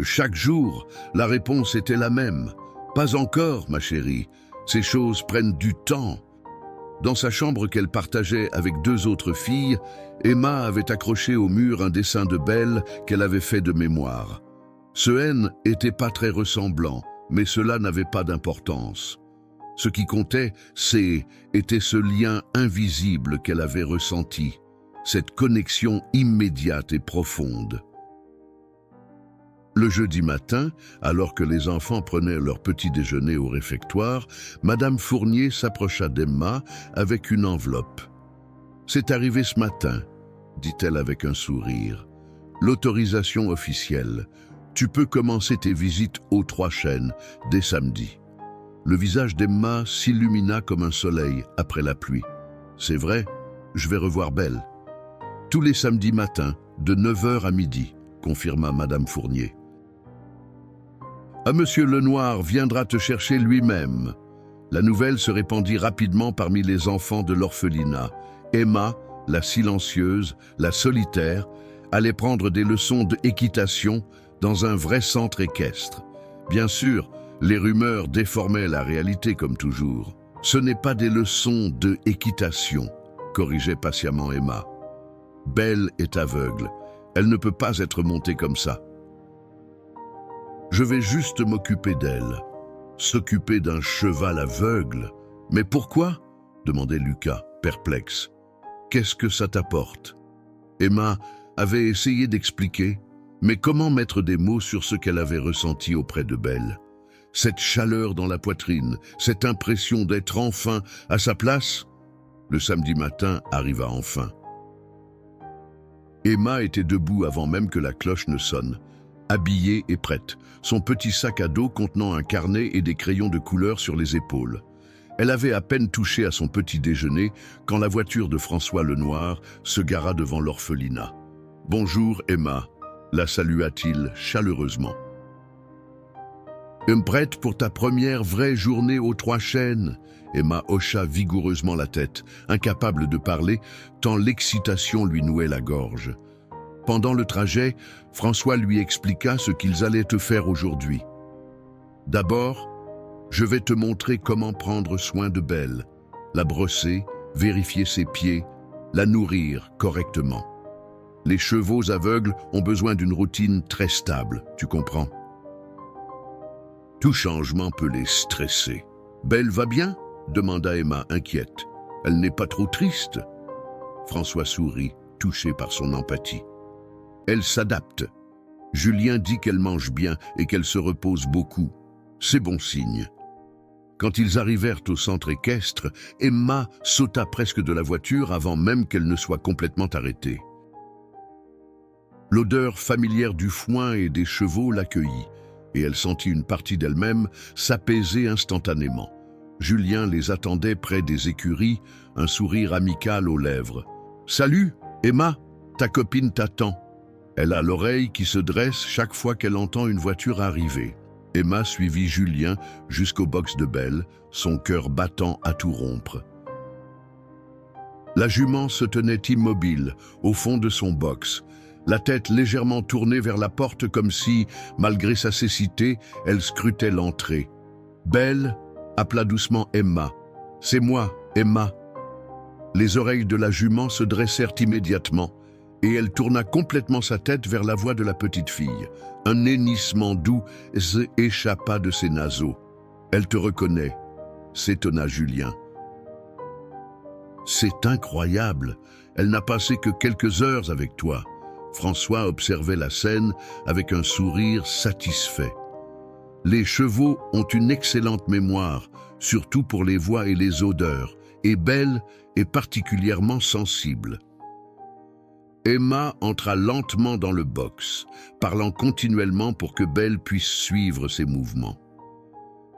Speaker 1: Chaque jour, la réponse était la même. « Pas encore, ma chérie. Ces choses prennent du temps. » Dans sa chambre qu'elle partageait avec 2 autres filles, Emma avait accroché au mur un dessin de Belle qu'elle avait fait de mémoire. Ce N était pas très ressemblant, mais cela n'avait pas d'importance. Ce qui comptait, était ce lien invisible qu'elle avait ressenti, cette connexion immédiate et profonde. Le jeudi matin, alors que les enfants prenaient leur petit déjeuner au réfectoire, Madame Fournier s'approcha d'Emma avec une enveloppe. « C'est arrivé ce matin, » dit-elle avec un sourire. « L'autorisation officielle. Tu peux commencer tes visites aux 3 Chênes dès samedi. » Le visage d'Emma s'illumina comme un soleil après la pluie. « C'est vrai, je vais revoir Belle. »« Tous les samedis matins, de 9h à midi, » confirma Madame Fournier. « Ah, Monsieur Lenoir viendra te chercher lui-même. » La nouvelle se répandit rapidement parmi les enfants de l'orphelinat. Emma, la silencieuse, la solitaire, allait prendre des leçons d'équitation dans un vrai centre équestre. Bien sûr, les rumeurs déformaient la réalité comme toujours. « Ce n'est pas des leçons d'équitation, » corrigeait patiemment Emma. « Belle est aveugle. Elle ne peut pas être montée comme ça. Je vais juste m'occuper d'elle. » S'occuper d'un cheval aveugle? Mais pourquoi? Demandait Lucas, perplexe. Qu'est-ce que ça t'apporte? Emma avait essayé d'expliquer, mais comment mettre des mots sur ce qu'elle avait ressenti auprès de Belle? Cette chaleur dans la poitrine, cette impression d'être enfin à sa place? Le samedi matin arriva enfin. Emma était debout avant même que la cloche ne sonne, habillée et prête, son petit sac à dos contenant un carnet et des crayons de couleur sur les épaules. Elle avait à peine touché à son petit déjeuner quand la voiture de François Lenoir se gara devant l'orphelinat. « Bonjour, Emma », la salua-t-il chaleureusement. « Prête pour ta première vraie journée aux 3 Chênes ?» Emma hocha vigoureusement la tête, incapable de parler, tant l'excitation lui nouait la gorge. Pendant le trajet, François lui expliqua ce qu'ils allaient te faire aujourd'hui. « D'abord, je vais te montrer comment prendre soin de Belle, la brosser, vérifier ses pieds, la nourrir correctement. Les chevaux aveugles ont besoin d'une routine très stable, tu comprends? Tout changement peut les stresser. Belle va bien? Demanda Emma, inquiète. Elle n'est pas trop triste? François sourit, touché par son empathie. Elle s'adapte. Julien dit qu'elle mange bien et qu'elle se repose beaucoup. C'est bon signe. Quand ils arrivèrent au centre équestre, Emma sauta presque de la voiture avant même qu'elle ne soit complètement arrêtée. L'odeur familière du foin et des chevaux l'accueillit, et elle sentit une partie d'elle-même s'apaiser instantanément. Julien les attendait près des écuries, un sourire amical aux lèvres. « Salut, Emma, ta copine t'attend. » Elle a l'oreille qui se dresse chaque fois qu'elle entend une voiture arriver. Emma suivit Julien jusqu'au box de Belle, son cœur battant à tout rompre. La jument se tenait immobile, au fond de son box, la tête légèrement tournée vers la porte comme si, malgré sa cécité, elle scrutait l'entrée. Belle appela doucement Emma. « C'est moi, Emma. » Les oreilles de la jument se dressèrent immédiatement, et elle tourna complètement sa tête vers la voix de la petite fille. Un hennissement doux échappa de ses naseaux. « Elle te reconnaît », s'étonna Julien. « C'est incroyable, elle n'a passé que quelques heures avec toi. » François observait la scène avec un sourire satisfait. Les chevaux ont une excellente mémoire, surtout pour les voix et les odeurs, et Belle est particulièrement sensible. Emma entra lentement dans le box, parlant continuellement pour que Belle puisse suivre ses mouvements.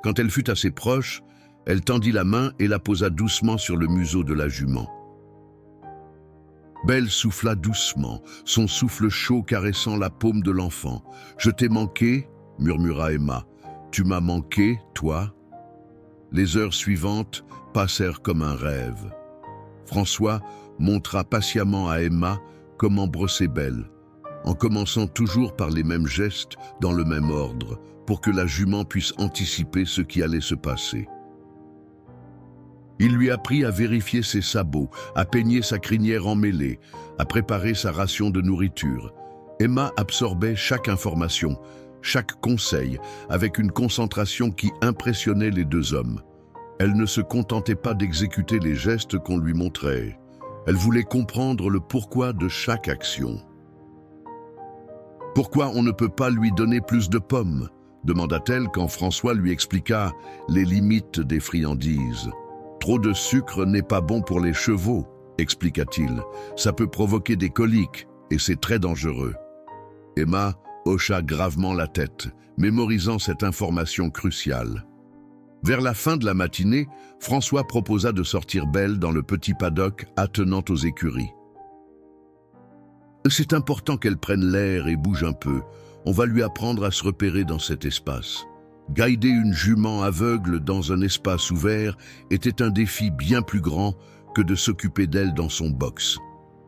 Speaker 1: Quand elle fut assez proche, elle tendit la main et la posa doucement sur le museau de la jument. Belle souffla doucement, son souffle chaud caressant la paume de l'enfant. « Je t'ai manqué » murmura Emma. « Tu m'as manqué, toi ?» Les heures suivantes passèrent comme un rêve. François montra patiemment à Emma comment brosser Belle, en commençant toujours par les mêmes gestes dans le même ordre, pour que la jument puisse anticiper ce qui allait se passer. Il lui apprit à vérifier ses sabots, à peigner sa crinière emmêlée, à préparer sa ration de nourriture. Emma absorbait chaque information, chaque conseil, avec une concentration qui impressionnait les deux hommes. Elle ne se contentait pas d'exécuter les gestes qu'on lui montrait. Elle voulait comprendre le pourquoi de chaque action. « Pourquoi on ne peut pas lui donner plus de pommes ?» demanda-t-elle quand François lui expliqua les limites des friandises. « Trop de sucre n'est pas bon pour les chevaux, expliqua-t-il. Ça peut provoquer des coliques et c'est très dangereux. » Emma hocha gravement la tête, mémorisant cette information cruciale. Vers la fin de la matinée, François proposa de sortir Belle dans le petit paddock attenant aux écuries. « C'est important qu'elle prenne l'air et bouge un peu. On va lui apprendre à se repérer dans cet espace. » Guider une jument aveugle dans un espace ouvert était un défi bien plus grand que de s'occuper d'elle dans son box.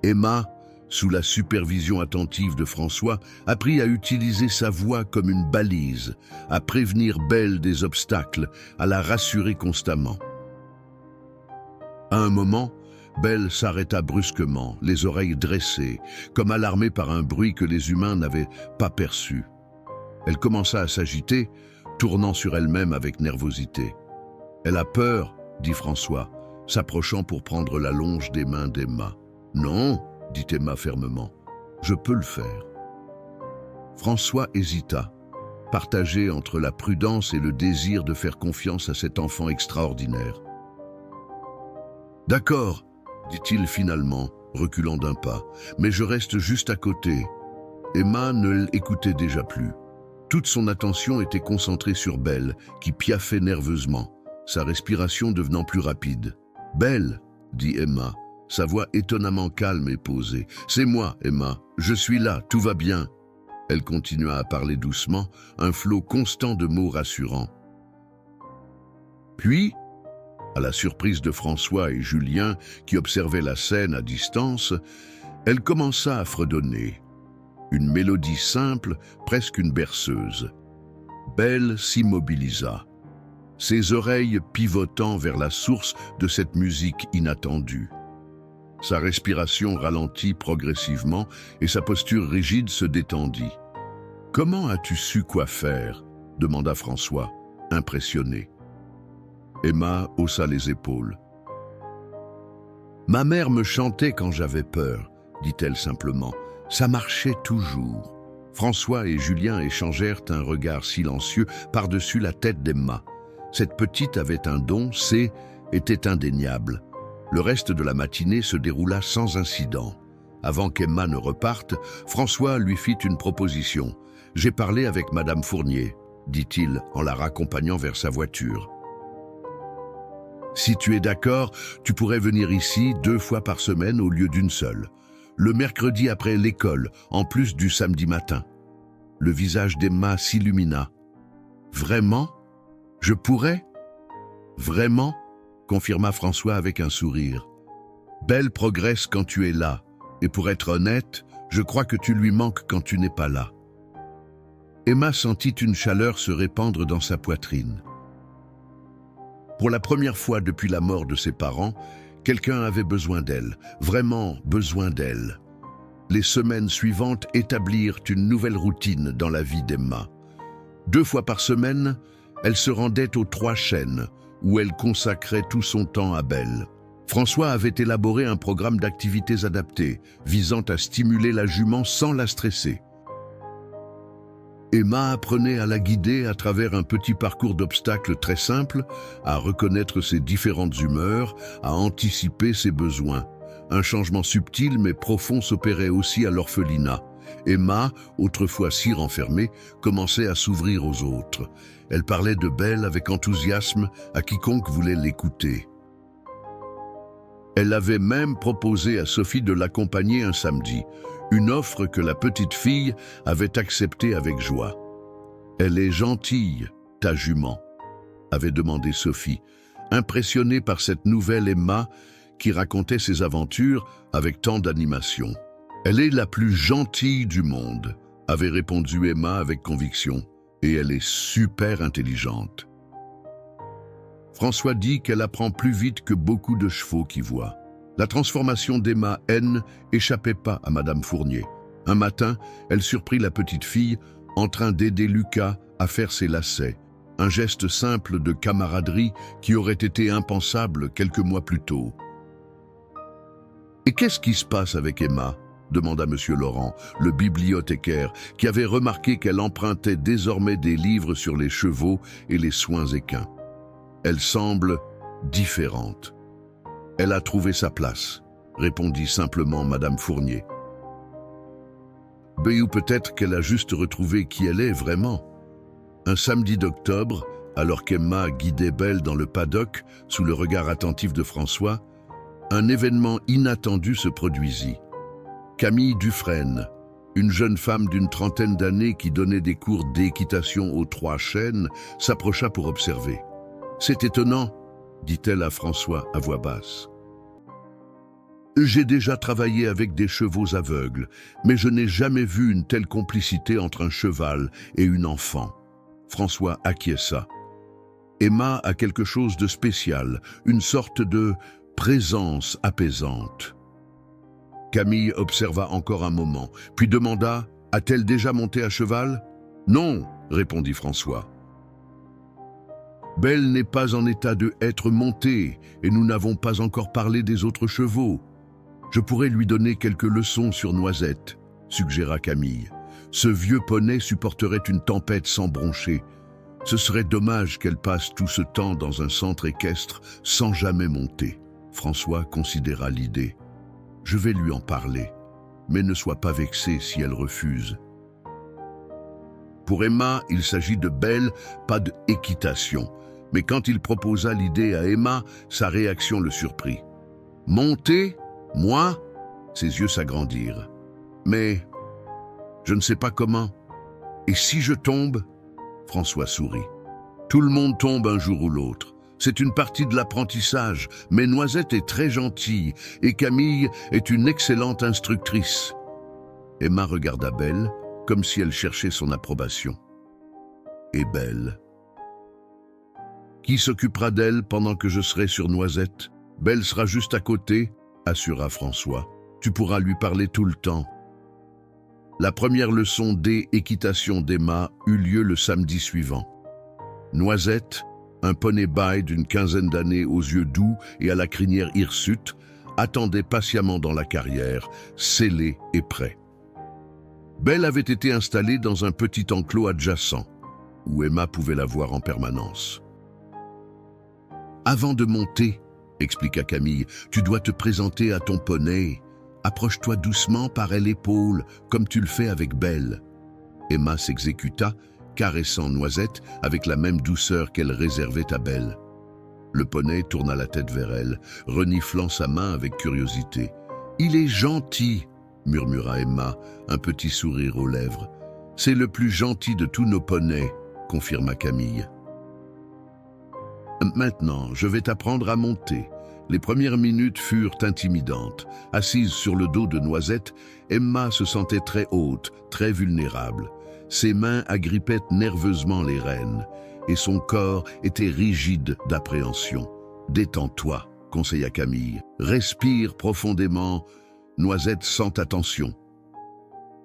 Speaker 1: Emma, sous la supervision attentive de François, apprit à utiliser sa voix comme une balise, à prévenir Belle des obstacles, à la rassurer constamment. À un moment, Belle s'arrêta brusquement, les oreilles dressées, comme alarmée par un bruit que les humains n'avaient pas perçu. Elle commença à s'agiter, tournant sur elle-même avec nervosité. « Elle a peur, » dit François, s'approchant pour prendre la longe des mains d'Emma. « Non, » dit Emma fermement, « je peux le faire. » François hésita, partagé entre la prudence et le désir de faire confiance à cet enfant extraordinaire. « D'accord, » dit-il finalement, reculant d'un pas, « mais je reste juste à côté. » Emma ne l'écoutait déjà plus. Toute son attention était concentrée sur Belle, qui piaffait nerveusement, sa respiration devenant plus rapide. « Belle !» dit Emma, sa voix étonnamment calme et posée. « C'est moi, Emma, je suis là, tout va bien. » Elle continua à parler doucement, un flot constant de mots rassurants. Puis, à la surprise de François et Julien, qui observaient la scène à distance, elle commença à fredonner. Une mélodie simple, presque une berceuse. Belle s'immobilisa, ses oreilles pivotant vers la source de cette musique inattendue. Sa respiration ralentit progressivement et sa posture rigide se détendit. « Comment as-tu su quoi faire ?» demanda François, impressionné. Emma haussa les épaules. « Ma mère me chantait quand j'avais peur, dit-elle simplement. Ça marchait toujours. » François et Julien échangèrent un regard silencieux par-dessus la tête d'Emma. Cette petite avait un don, était indéniable. Le reste de la matinée se déroula sans incident. Avant qu'Emma ne reparte, François lui fit une proposition. « J'ai parlé avec Madame Fournier », dit-il en la raccompagnant vers sa voiture. « Si tu es d'accord, tu pourrais venir ici 2 fois par semaine au lieu d'une seule. Le mercredi après l'école, en plus du samedi matin. » Le visage d'Emma s'illumina. « Vraiment ? Je pourrais ? Vraiment ?» confirma François avec un sourire. « Belle progresse quand tu es là, et pour être honnête, je crois que tu lui manques quand tu n'es pas là. » Emma sentit une chaleur se répandre dans sa poitrine. Pour la première fois depuis la mort de ses parents, quelqu'un avait besoin d'elle, vraiment besoin d'elle. Les semaines suivantes établirent une nouvelle routine dans la vie d'Emma. 2 fois par semaine, elle se rendait aux 3 Chênes, où elle consacrait tout son temps à Belle. François avait élaboré un programme d'activités adaptées, visant à stimuler la jument sans la stresser. Emma apprenait à la guider à travers un petit parcours d'obstacles très simple, à reconnaître ses différentes humeurs, à anticiper ses besoins. Un changement subtil mais profond s'opérait aussi à l'orphelinat. Emma, autrefois si renfermée, commençait à s'ouvrir aux autres. Elle parlait de Belle avec enthousiasme à quiconque voulait l'écouter. Elle avait même proposé à Sophie de l'accompagner un samedi, une offre que la petite fille avait acceptée avec joie. « Elle est gentille, ta jument », avait demandé Sophie, impressionnée par cette nouvelle Emma qui racontait ses aventures avec tant d'animation. « Elle est la plus gentille du monde », avait répondu Emma avec conviction, « et elle est super intelligente. » François dit qu'elle apprend plus vite que beaucoup de chevaux qui voient. La transformation d'Emma N échappait pas à Madame Fournier. Un matin, elle surprit la petite fille en train d'aider Lucas à faire ses lacets. Un geste simple de camaraderie qui aurait été impensable quelques mois plus tôt. « Et qu'est-ce qui se passe avec Emma ?» demanda Monsieur Laurent, le bibliothécaire, qui avait remarqué qu'elle empruntait désormais des livres sur les chevaux et les soins équins. « Elle semble différente. »« Elle a trouvé sa place », répondit simplement Madame Fournier. « Ou peut-être qu'elle a juste retrouvé qui elle est vraiment. » Un samedi d'octobre, alors qu'Emma guidait Belle dans le paddock, sous le regard attentif de François, un événement inattendu se produisit. Camille Dufresne, une jeune femme d'une trentaine d'années qui donnait des cours d'équitation aux 3 Chênes, s'approcha pour observer. « C'est étonnant, » dit-elle à François à voix basse. « J'ai déjà travaillé avec des chevaux aveugles, mais je n'ai jamais vu une telle complicité entre un cheval et une enfant. » François acquiesça. Emma a quelque chose de spécial, une sorte de présence apaisante. Camille observa encore un moment, puis demanda « A-t-elle déjà monté à cheval ?»« Non, » répondit François. « Belle n'est pas en état de être montée, et nous n'avons pas encore parlé des autres chevaux. Je pourrais lui donner quelques leçons sur Noisette, » suggéra Camille. « Ce vieux poney supporterait une tempête sans broncher. Ce serait dommage qu'elle passe tout ce temps dans un centre équestre sans jamais monter. » François considéra l'idée. « Je vais lui en parler, mais ne sois pas vexé si elle refuse. » Pour Emma, il s'agit de Belle, pas d'équitation. Mais quand il proposa l'idée à Emma, sa réaction le surprit. « Monter ? Moi ?» Ses yeux s'agrandirent. « Mais je ne sais pas comment. Et si je tombe ?» François sourit. « Tout le monde tombe un jour ou l'autre. C'est une partie de l'apprentissage, mais Noisette est très gentille et Camille est une excellente instructrice. » Emma regarda Belle, comme si elle cherchait son approbation. « Et Belle ? Qui s'occupera d'elle pendant que je serai sur Noisette ? Belle sera juste à côté, assura François. Tu pourras lui parler tout le temps. La première leçon d'équitation d'Emma eut lieu le samedi suivant. Noisette, un poney bail d'une quinzaine d'années aux yeux doux et à la crinière hirsute, attendait patiemment dans la carrière, scellé et prêt. Belle avait été installée dans un petit enclos adjacent, où Emma pouvait la voir en permanence. « Avant de monter, expliqua Camille, tu dois te présenter à ton poney. Approche-toi doucement par l'épaule, comme tu le fais avec Belle. » Emma s'exécuta, caressant Noisette avec la même douceur qu'elle réservait à Belle. Le poney tourna la tête vers elle, reniflant sa main avec curiosité. « Il est gentil !» murmura Emma, un petit sourire aux lèvres. « C'est le plus gentil de tous nos poneys !» confirma Camille. « Maintenant, je vais t'apprendre à monter. » Les premières minutes furent intimidantes. Assise sur le dos de Noisette, Emma se sentait très haute, très vulnérable. Ses mains agrippaient nerveusement les rênes, et son corps était rigide d'appréhension. « Détends-toi », conseilla Camille. « Respire profondément. » Noisette sans attention.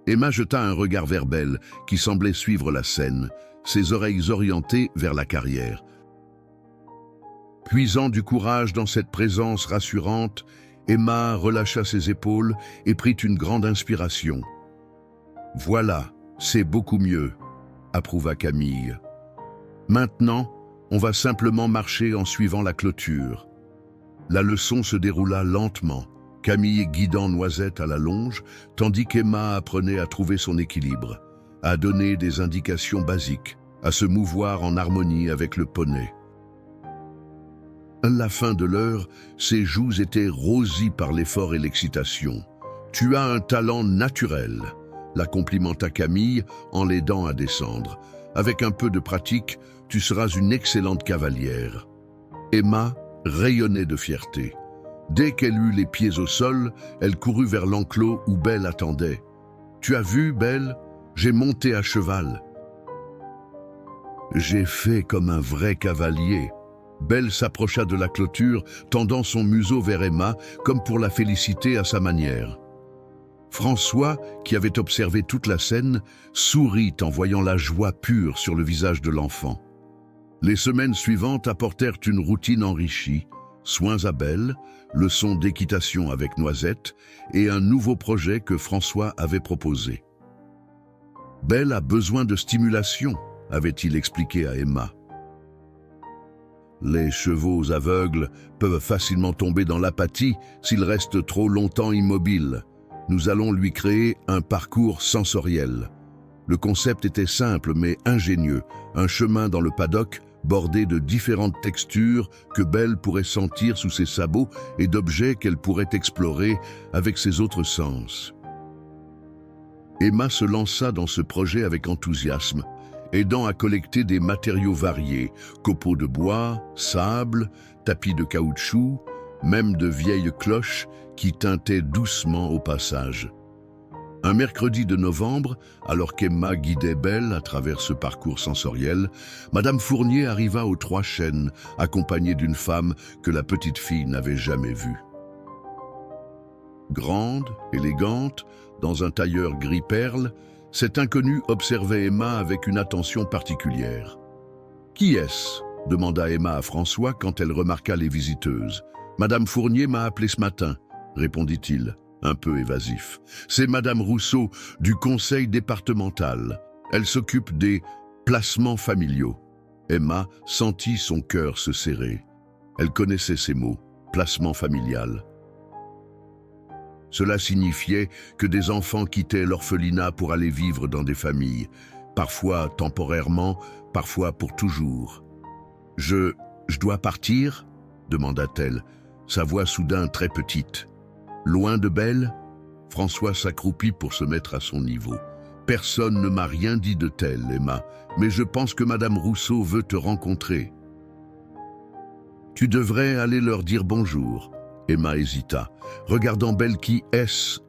Speaker 1: Emma jeta un regard vers Belle, qui semblait suivre la scène, ses oreilles orientées vers la carrière. Puisant du courage dans cette présence rassurante, Emma relâcha ses épaules et prit une grande inspiration. « Voilà, c'est beaucoup mieux », approuva Camille. « Maintenant, on va simplement marcher en suivant la clôture. » La leçon se déroula lentement, Camille guidant Noisette à la longe, tandis qu'Emma apprenait à trouver son équilibre, à donner des indications basiques, à se mouvoir en harmonie avec le poney. À la fin de l'heure, ses joues étaient rosies par l'effort et l'excitation. « Tu as un talent naturel », la complimenta Camille en l'aidant à descendre. « Avec un peu de pratique, tu seras une excellente cavalière. » Emma rayonnait de fierté. Dès qu'elle eut les pieds au sol, elle courut vers l'enclos où Belle attendait. « Tu as vu, Belle? J'ai monté à cheval. »« J'ai fait comme un vrai cavalier. » Belle s'approcha de la clôture, tendant son museau vers Emma, comme pour la féliciter à sa manière. François, qui avait observé toute la scène, sourit en voyant la joie pure sur le visage de l'enfant. Les semaines suivantes apportèrent une routine enrichie, soins à Belle, leçons d'équitation avec Noisette et un nouveau projet que François avait proposé. « Belle a besoin de stimulation », avait-il expliqué à Emma. Les chevaux aveugles peuvent facilement tomber dans l'apathie s'ils restent trop longtemps immobiles. Nous allons lui créer un parcours sensoriel. Le concept était simple mais ingénieux, un chemin dans le paddock bordé de différentes textures que Belle pourrait sentir sous ses sabots et d'objets qu'elle pourrait explorer avec ses autres sens. Emma se lança dans ce projet avec enthousiasme, aidant à collecter des matériaux variés, copeaux de bois, sable, tapis de caoutchouc, même de vieilles cloches qui tintaient doucement au passage. Un mercredi de novembre, alors qu'Emma guidait Belle à travers ce parcours sensoriel, Madame Fournier arriva aux Trois Chênes, accompagnée d'une femme que la petite fille n'avait jamais vue. Grande, élégante, dans un tailleur gris perle, cette inconnue observait Emma avec une attention particulière. « Qui est-ce » demanda Emma à François quand elle remarqua les visiteuses. « Madame Fournier m'a appelé ce matin » répondit-il, un peu évasif. « C'est Madame Rousseau du conseil départemental. Elle s'occupe des placements familiaux. » Emma sentit son cœur se serrer. Elle connaissait ces mots, placement familial. Cela signifiait que des enfants quittaient l'orphelinat pour aller vivre dans des familles, parfois temporairement, parfois pour toujours. « Je dois partir ?» demanda-t-elle, sa voix soudain très petite. « Loin de Belle ?» François s'accroupit pour se mettre à son niveau. « Personne ne m'a rien dit de tel, Emma, mais je pense que Madame Rousseau veut te rencontrer. »« Tu devrais aller leur dire bonjour. » Emma hésita, regardant Belle qui,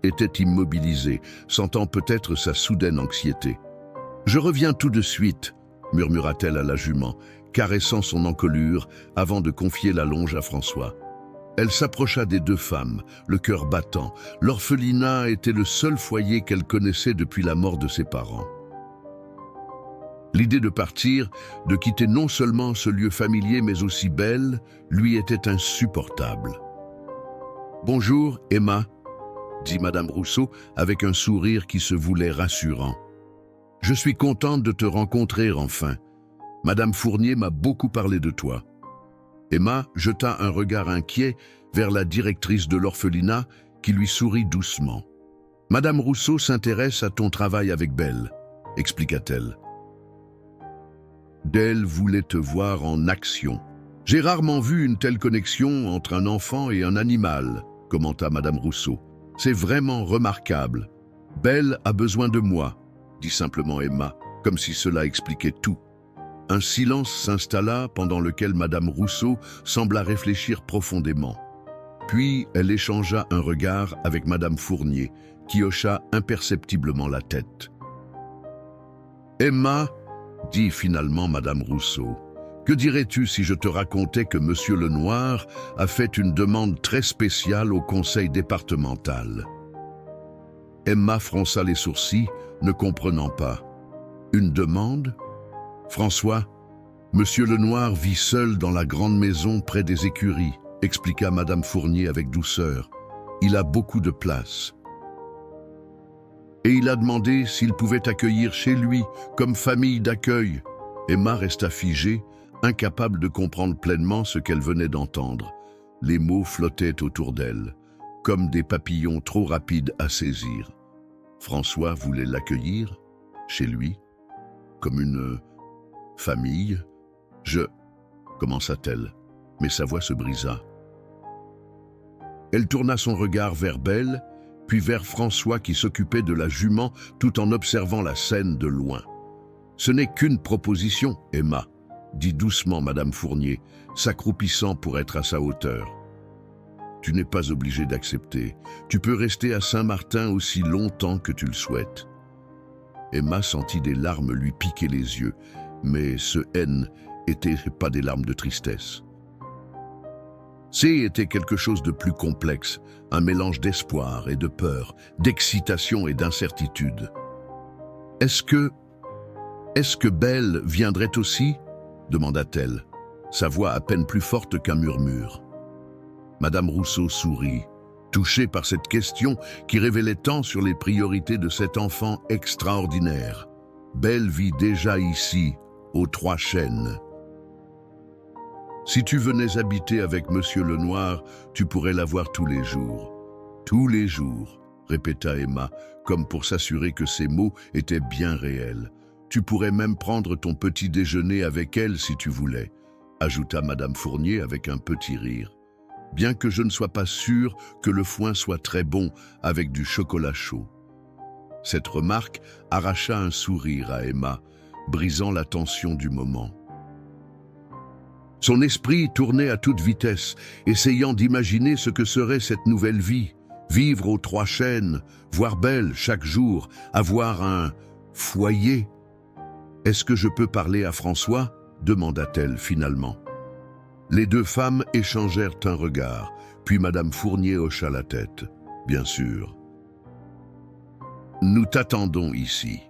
Speaker 1: était immobilisée, sentant peut-être sa soudaine anxiété. « Je reviens tout de suite, » murmura-t-elle à la jument, caressant son encolure avant de confier la longe à François. Elle s'approcha des deux femmes, le cœur battant. L'orphelinat était le seul foyer qu'elle connaissait depuis la mort de ses parents. L'idée de partir, de quitter non seulement ce lieu familier mais aussi Belle, lui était insupportable. « Bonjour, Emma », dit Madame Rousseau avec un sourire qui se voulait rassurant. « Je suis contente de te rencontrer enfin. Madame Fournier m'a beaucoup parlé de toi. » Emma jeta un regard inquiet vers la directrice de l'orphelinat qui lui sourit doucement. « Madame Rousseau s'intéresse à ton travail avec Belle », expliqua-t-elle. « Belle voulait te voir en action. J'ai rarement vu une telle connexion entre un enfant et un animal, commenta Madame Rousseau. C'est vraiment remarquable. Belle a besoin de moi, dit simplement Emma, comme si cela expliquait tout. Un silence s'installa pendant lequel Madame Rousseau sembla réfléchir profondément. Puis elle échangea un regard avec Madame Fournier, qui hocha imperceptiblement la tête. « Emma, dit finalement Madame Rousseau, que dirais-tu si je te racontais que Monsieur Lenoir a fait une demande très spéciale au conseil départemental ?» Emma fronça les sourcils, ne comprenant pas. « Une demande ? François, Monsieur Lenoir vit seul dans la grande maison près des écuries, expliqua Madame Fournier avec douceur. Il a beaucoup de place. Et il a demandé s'il pouvait accueillir chez lui, comme famille d'accueil. » Emma resta figée, incapable de comprendre pleinement ce qu'elle venait d'entendre. Les mots flottaient autour d'elle, comme des papillons trop rapides à saisir. François voulait l'accueillir, chez lui, comme une famille. Commença-t-elle, mais sa voix se brisa. Elle tourna son regard vers Belle, puis vers François qui s'occupait de la jument tout en observant la scène de loin. « Ce n'est qu'une proposition, Emma, » dit doucement Madame Fournier, s'accroupissant pour être à sa hauteur. « Tu n'es pas obligé d'accepter. Tu peux rester à Saint-Martin aussi longtemps que tu le souhaites. » Emma sentit des larmes lui piquer les yeux, mais ce haine n'était pas des larmes de tristesse. C'était quelque chose de plus complexe, un mélange d'espoir et de peur, d'excitation et d'incertitude. « Est-ce que Belle viendrait aussi ?» demanda-t-elle, sa voix à peine plus forte qu'un murmure. Madame Rousseau sourit, touchée par cette question qui révélait tant sur les priorités de cet enfant extraordinaire. Belle vit déjà ici, aux Trois Chênes. Si tu venais habiter avec Monsieur Lenoir, tu pourrais la voir tous les jours. Tous les jours, répéta Emma, comme pour s'assurer que ces mots étaient bien réels. Tu pourrais même prendre ton petit déjeuner avec elle si tu voulais, ajouta Madame Fournier avec un petit rire. Bien que je ne sois pas sûre que le foin soit très bon avec du chocolat chaud. Cette remarque arracha un sourire à Emma, brisant la tension du moment. Son esprit tournait à toute vitesse, essayant d'imaginer ce que serait cette nouvelle vie. Vivre aux Trois Chênes, voir Belle chaque jour, avoir un foyer. « Est-ce que je peux parler à François ?» demanda-t-elle finalement. Les deux femmes échangèrent un regard, puis Madame Fournier hocha la tête. « Bien sûr. »« Nous t'attendons ici. »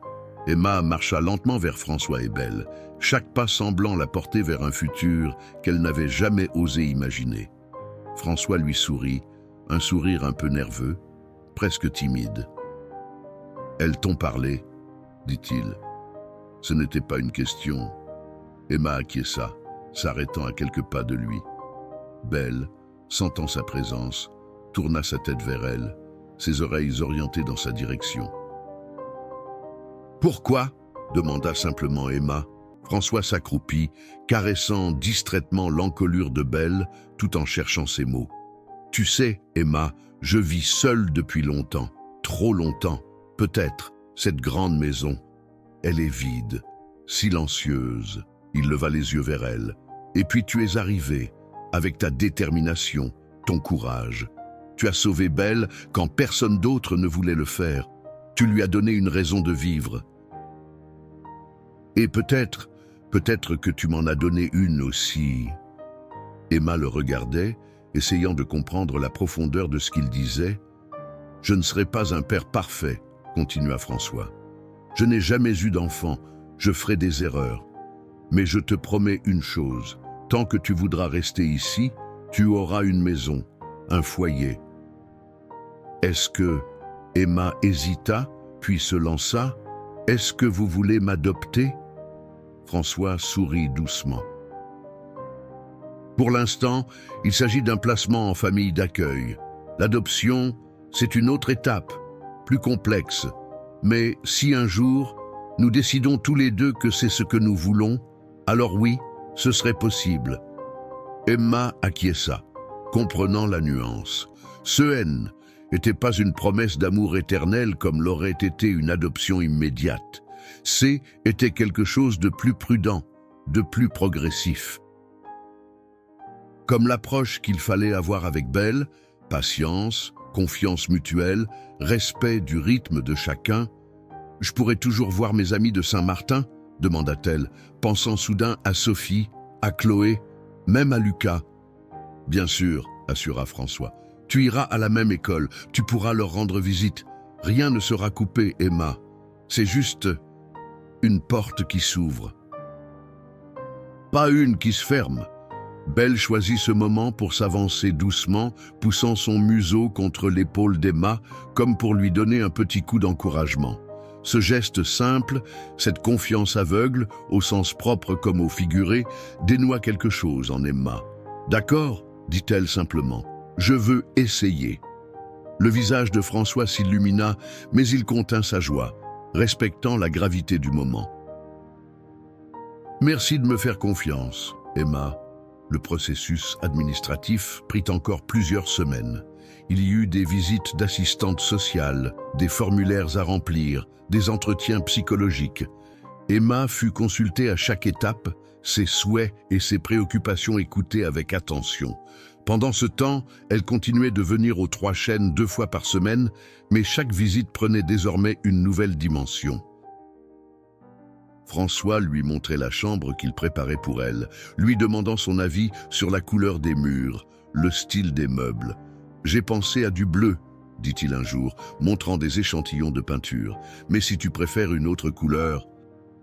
Speaker 1: Emma marcha lentement vers François et Belle, chaque pas semblant la porter vers un futur qu'elle n'avait jamais osé imaginer. François lui sourit, un sourire un peu nerveux, presque timide. « Elles t'ont parlé, dit-il. Ce n'était pas une question. » Emma acquiesça, s'arrêtant à quelques pas de lui. Belle, sentant sa présence, tourna sa tête vers elle, ses oreilles orientées dans sa direction. « Pourquoi ?» demanda simplement Emma. François s'accroupit, caressant distraitement l'encolure de Belle tout en cherchant ses mots. « Tu sais, Emma, je vis seule depuis longtemps, trop longtemps, peut-être, cette grande maison. Elle est vide, silencieuse. » Il leva les yeux vers elle. « Et puis tu es arrivée, avec ta détermination, ton courage. Tu as sauvé Belle quand personne d'autre ne voulait le faire. Tu lui as donné une raison de vivre. Et peut-être que tu m'en as donné une aussi. » Emma le regardait, essayant de comprendre la profondeur de ce qu'il disait. « Je ne serai pas un père parfait, continua François. Je n'ai jamais eu d'enfant, je ferai des erreurs. Mais je te promets une chose, tant que tu voudras rester ici, tu auras une maison, un foyer. » Est-ce que Emma hésita, puis se lança? « Est-ce que vous voulez m'adopter » François sourit doucement. Pour l'instant, il s'agit d'un placement en famille d'accueil. L'adoption, c'est une autre étape, plus complexe. Mais si un jour, nous décidons tous les deux que c'est ce que nous voulons, alors oui, ce serait possible. Emma acquiesça, comprenant la nuance. Ce N n'était pas une promesse d'amour éternel comme l'aurait été une adoption immédiate. C était quelque chose de plus prudent, de plus progressif. Comme l'approche qu'il fallait avoir avec Belle, patience, confiance mutuelle, respect du rythme de chacun. « Je pourrais toujours voir mes amis de Saint-Martin ?» demanda-t-elle, pensant soudain à Sophie, à Chloé, même à Lucas. « Bien sûr, » assura François. « Tu iras à la même école, tu pourras leur rendre visite. Rien ne sera coupé, Emma. C'est juste une porte qui s'ouvre. Pas une qui se ferme. » Belle choisit ce moment pour s'avancer doucement, poussant son museau contre l'épaule d'Emma, comme pour lui donner un petit coup d'encouragement. Ce geste simple, cette confiance aveugle, au sens propre comme au figuré, dénoua quelque chose en Emma. « D'accord » dit-elle simplement. « Je veux essayer. » Le visage de François s'illumina, mais il contint sa joie, respectant la gravité du moment. « Merci de me faire confiance, Emma. » Le processus administratif prit encore plusieurs semaines. Il y eut des visites d'assistantes sociales, des formulaires à remplir, des entretiens psychologiques. Emma fut consultée à chaque étape, ses souhaits et ses préoccupations écoutées avec attention. Pendant ce temps, elle continuait de venir aux Trois Chênes 2 fois par semaine, mais chaque visite prenait désormais une nouvelle dimension. François lui montrait la chambre qu'il préparait pour elle, lui demandant son avis sur la couleur des murs, le style des meubles. « J'ai pensé à du bleu, » dit-il un jour, montrant des échantillons de peinture. « Mais si tu préfères une autre couleur… »«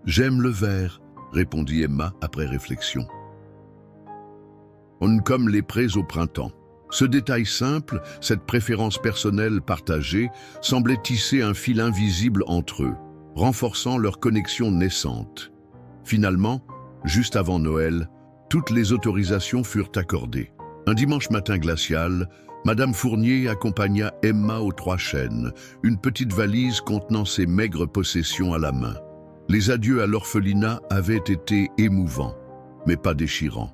Speaker 1: J'aime le vert, » répondit Emma après réflexion. « Comme les prés au printemps. » Ce détail simple, cette préférence personnelle partagée, semblait tisser un fil invisible entre eux, renforçant leur connexion naissante. Finalement, juste avant Noël, toutes les autorisations furent accordées. Un dimanche matin glacial, Madame Fournier accompagna Emma aux Trois Chênes, une petite valise contenant ses maigres possessions à la main. Les adieux à l'orphelinat avaient été émouvants, mais pas déchirants.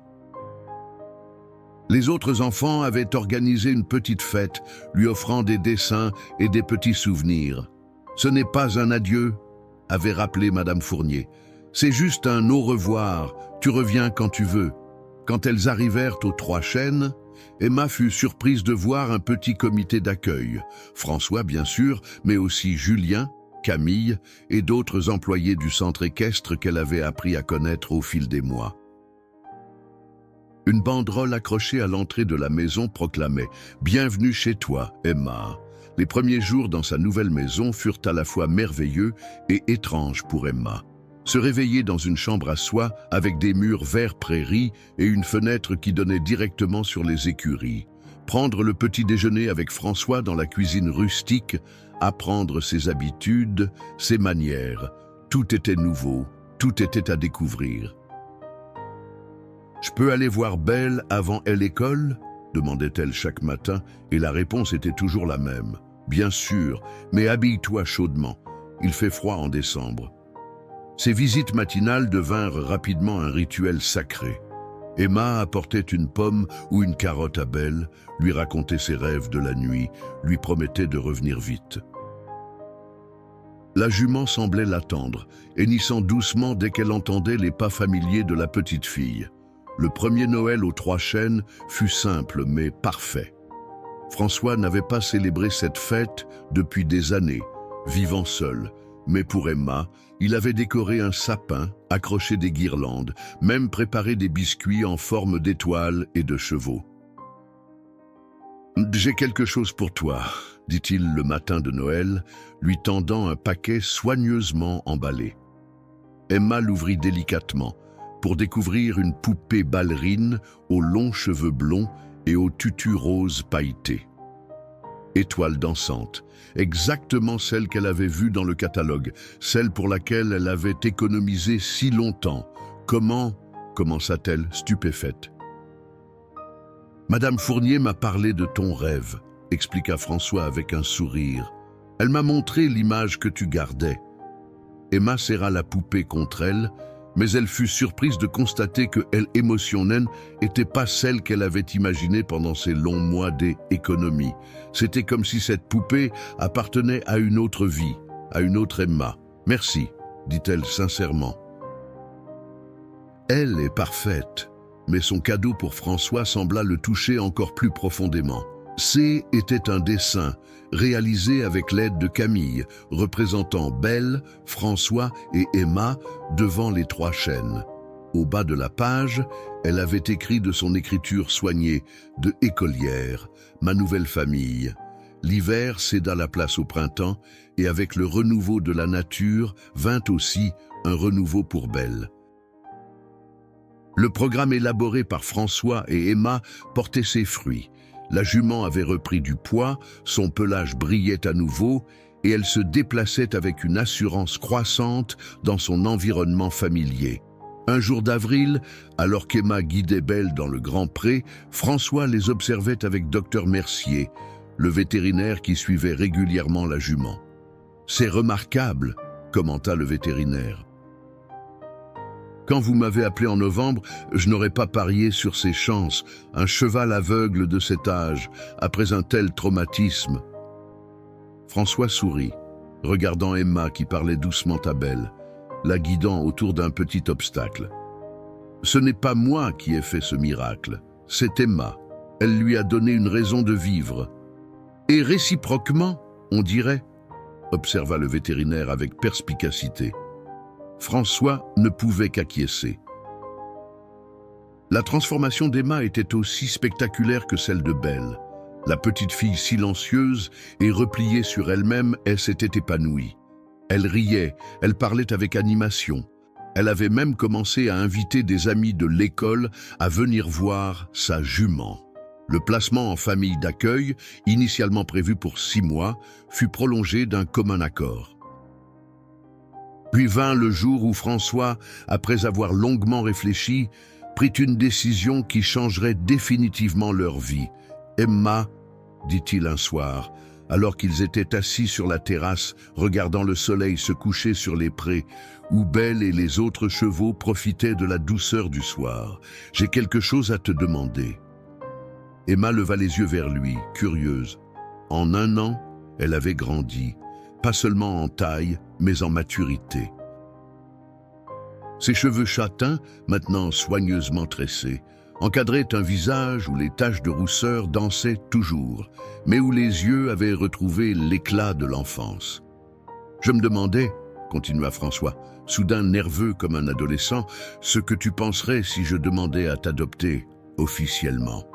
Speaker 1: Les autres enfants avaient organisé une petite fête, lui offrant des dessins et des petits souvenirs. « Ce n'est pas un adieu », avait rappelé Madame Fournier. « C'est juste un au revoir, tu reviens quand tu veux. » Quand elles arrivèrent aux Trois Chênes, Emma fut surprise de voir un petit comité d'accueil. François, bien sûr, mais aussi Julien, Camille et d'autres employés du centre équestre qu'elle avait appris à connaître au fil des mois. Une banderole accrochée à l'entrée de la maison proclamait « Bienvenue chez toi, Emma ». Les premiers jours dans sa nouvelle maison furent à la fois merveilleux et étranges pour Emma. Se réveiller dans une chambre à soi avec des murs vert prairie et une fenêtre qui donnait directement sur les écuries. Prendre le petit déjeuner avec François dans la cuisine rustique, apprendre ses habitudes, ses manières. Tout était nouveau, tout était à découvrir. « Je peux aller voir Belle avant l'école ?» demandait-elle chaque matin, et la réponse était toujours la même. « Bien sûr, mais habille-toi chaudement. Il fait froid en décembre. » Ces visites matinales devinrent rapidement un rituel sacré. Emma apportait une pomme ou une carotte à Belle, lui racontait ses rêves de la nuit, lui promettait de revenir vite. La jument semblait l'attendre, hennissant doucement dès qu'elle entendait les pas familiers de la petite fille. Le premier Noël aux Trois Chênes fut simple mais parfait. François n'avait pas célébré cette fête depuis des années, vivant seul. Mais pour Emma, il avait décoré un sapin, accroché des guirlandes, même préparé des biscuits en forme d'étoiles et de chevaux. J'ai quelque chose pour toi, dit-il le matin de Noël, lui tendant un paquet soigneusement emballé. Emma l'ouvrit délicatement pour découvrir une poupée ballerine aux longs cheveux blonds et au tutu rose pailleté. Étoile dansante, exactement celle qu'elle avait vue dans le catalogue, celle pour laquelle elle avait économisé si longtemps. Comment commença-t-elle, stupéfaite. Madame Fournier m'a parlé de ton rêve, expliqua François avec un sourire. Elle m'a montré l'image que tu gardais. Emma serra la poupée contre elle, mais elle fut surprise de constater que l'émotion n'était pas celle qu'elle avait imaginée pendant ces longs mois d'économie. C'était comme si cette poupée appartenait à une autre vie, à une autre Emma. Merci, dit-elle sincèrement. Elle est parfaite, mais son cadeau pour François sembla le toucher encore plus profondément. Était un dessin réalisé avec l'aide de Camille, représentant Belle, François et Emma devant les 3 chênes. Au bas de la page, elle avait écrit de son écriture soignée de écolière, ma nouvelle famille. L'hiver céda la place au printemps et avec le renouveau de la nature vint aussi un renouveau pour Belle. Le programme élaboré par François et Emma portait ses fruits. La jument avait repris du poids, son pelage brillait à nouveau et elle se déplaçait avec une assurance croissante dans son environnement familier. Un jour d'avril, alors qu'Emma guidait Belle dans le grand pré, François les observait avec Dr Mercier, le vétérinaire qui suivait régulièrement la jument. « C'est remarquable », commenta le vétérinaire. Quand vous m'avez appelé en novembre, je n'aurais pas parié sur ses chances, un cheval aveugle de cet âge, après un tel traumatisme. François sourit, regardant Emma qui parlait doucement à Belle, la guidant autour d'un petit obstacle. Ce n'est pas moi qui ai fait ce miracle, c'est Emma. Elle lui a donné une raison de vivre. Et réciproquement, on dirait, observa le vétérinaire avec perspicacité. François ne pouvait qu'acquiescer. La transformation d'Emma était aussi spectaculaire que celle de Belle. La petite fille silencieuse et repliée sur elle-même, elle s'était épanouie. Elle riait, elle parlait avec animation. Elle avait même commencé à inviter des amis de l'école à venir voir sa jument. Le placement en famille d'accueil, initialement prévu pour 6 mois, fut prolongé d'un commun accord. Puis vint le jour où François, après avoir longuement réfléchi, prit une décision qui changerait définitivement leur vie. « Emma, dit-il un soir, alors qu'ils étaient assis sur la terrasse, regardant le soleil se coucher sur les prés, où Belle et les autres chevaux profitaient de la douceur du soir. J'ai quelque chose à te demander. » Emma leva les yeux vers lui, curieuse. En 1 an, elle avait grandi, pas seulement en taille, mais en maturité. Ses cheveux châtains, maintenant soigneusement tressés, encadraient un visage où les taches de rousseur dansaient toujours, mais où les yeux avaient retrouvé l'éclat de l'enfance. « Je me demandais, continua François, soudain nerveux comme un adolescent, ce que tu penserais si je demandais à t'adopter officiellement. »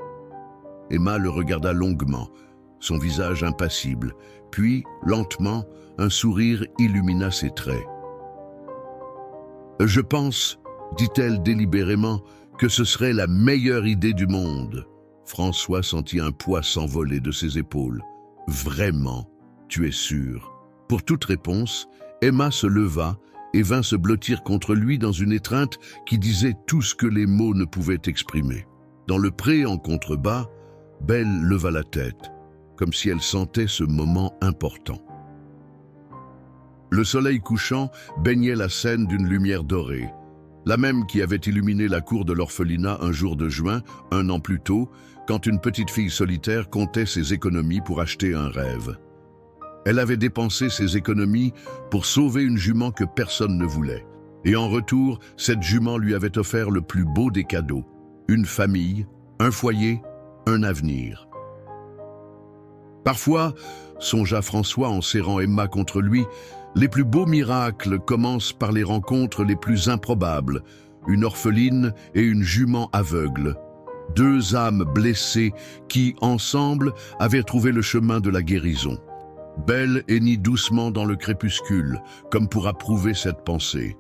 Speaker 1: Emma le regarda longuement, son visage impassible, puis, lentement, un sourire illumina ses traits. « Je pense, dit-elle délibérément, que ce serait la meilleure idée du monde. » François sentit un poids s'envoler de ses épaules. « Vraiment, tu es sûr ?» Pour toute réponse, Emma se leva et vint se blottir contre lui dans une étreinte qui disait tout ce que les mots ne pouvaient exprimer. Dans le pré en contrebas, Belle leva la tête, comme si elle sentait ce moment important. Le soleil couchant baignait la scène d'une lumière dorée, la même qui avait illuminé la cour de l'orphelinat un jour de juin, 1 an plus tôt, quand une petite fille solitaire comptait ses économies pour acheter un rêve. Elle avait dépensé ses économies pour sauver une jument que personne ne voulait. Et en retour, cette jument lui avait offert le plus beau des cadeaux, une famille, un foyer, un avenir. Parfois, songea François en serrant Emma contre lui, les plus beaux miracles commencent par les rencontres les plus improbables, une orpheline et une jument aveugle. Deux âmes blessées qui, ensemble, avaient trouvé le chemin de la guérison. Belle hennit doucement dans le crépuscule, comme pour approuver cette pensée.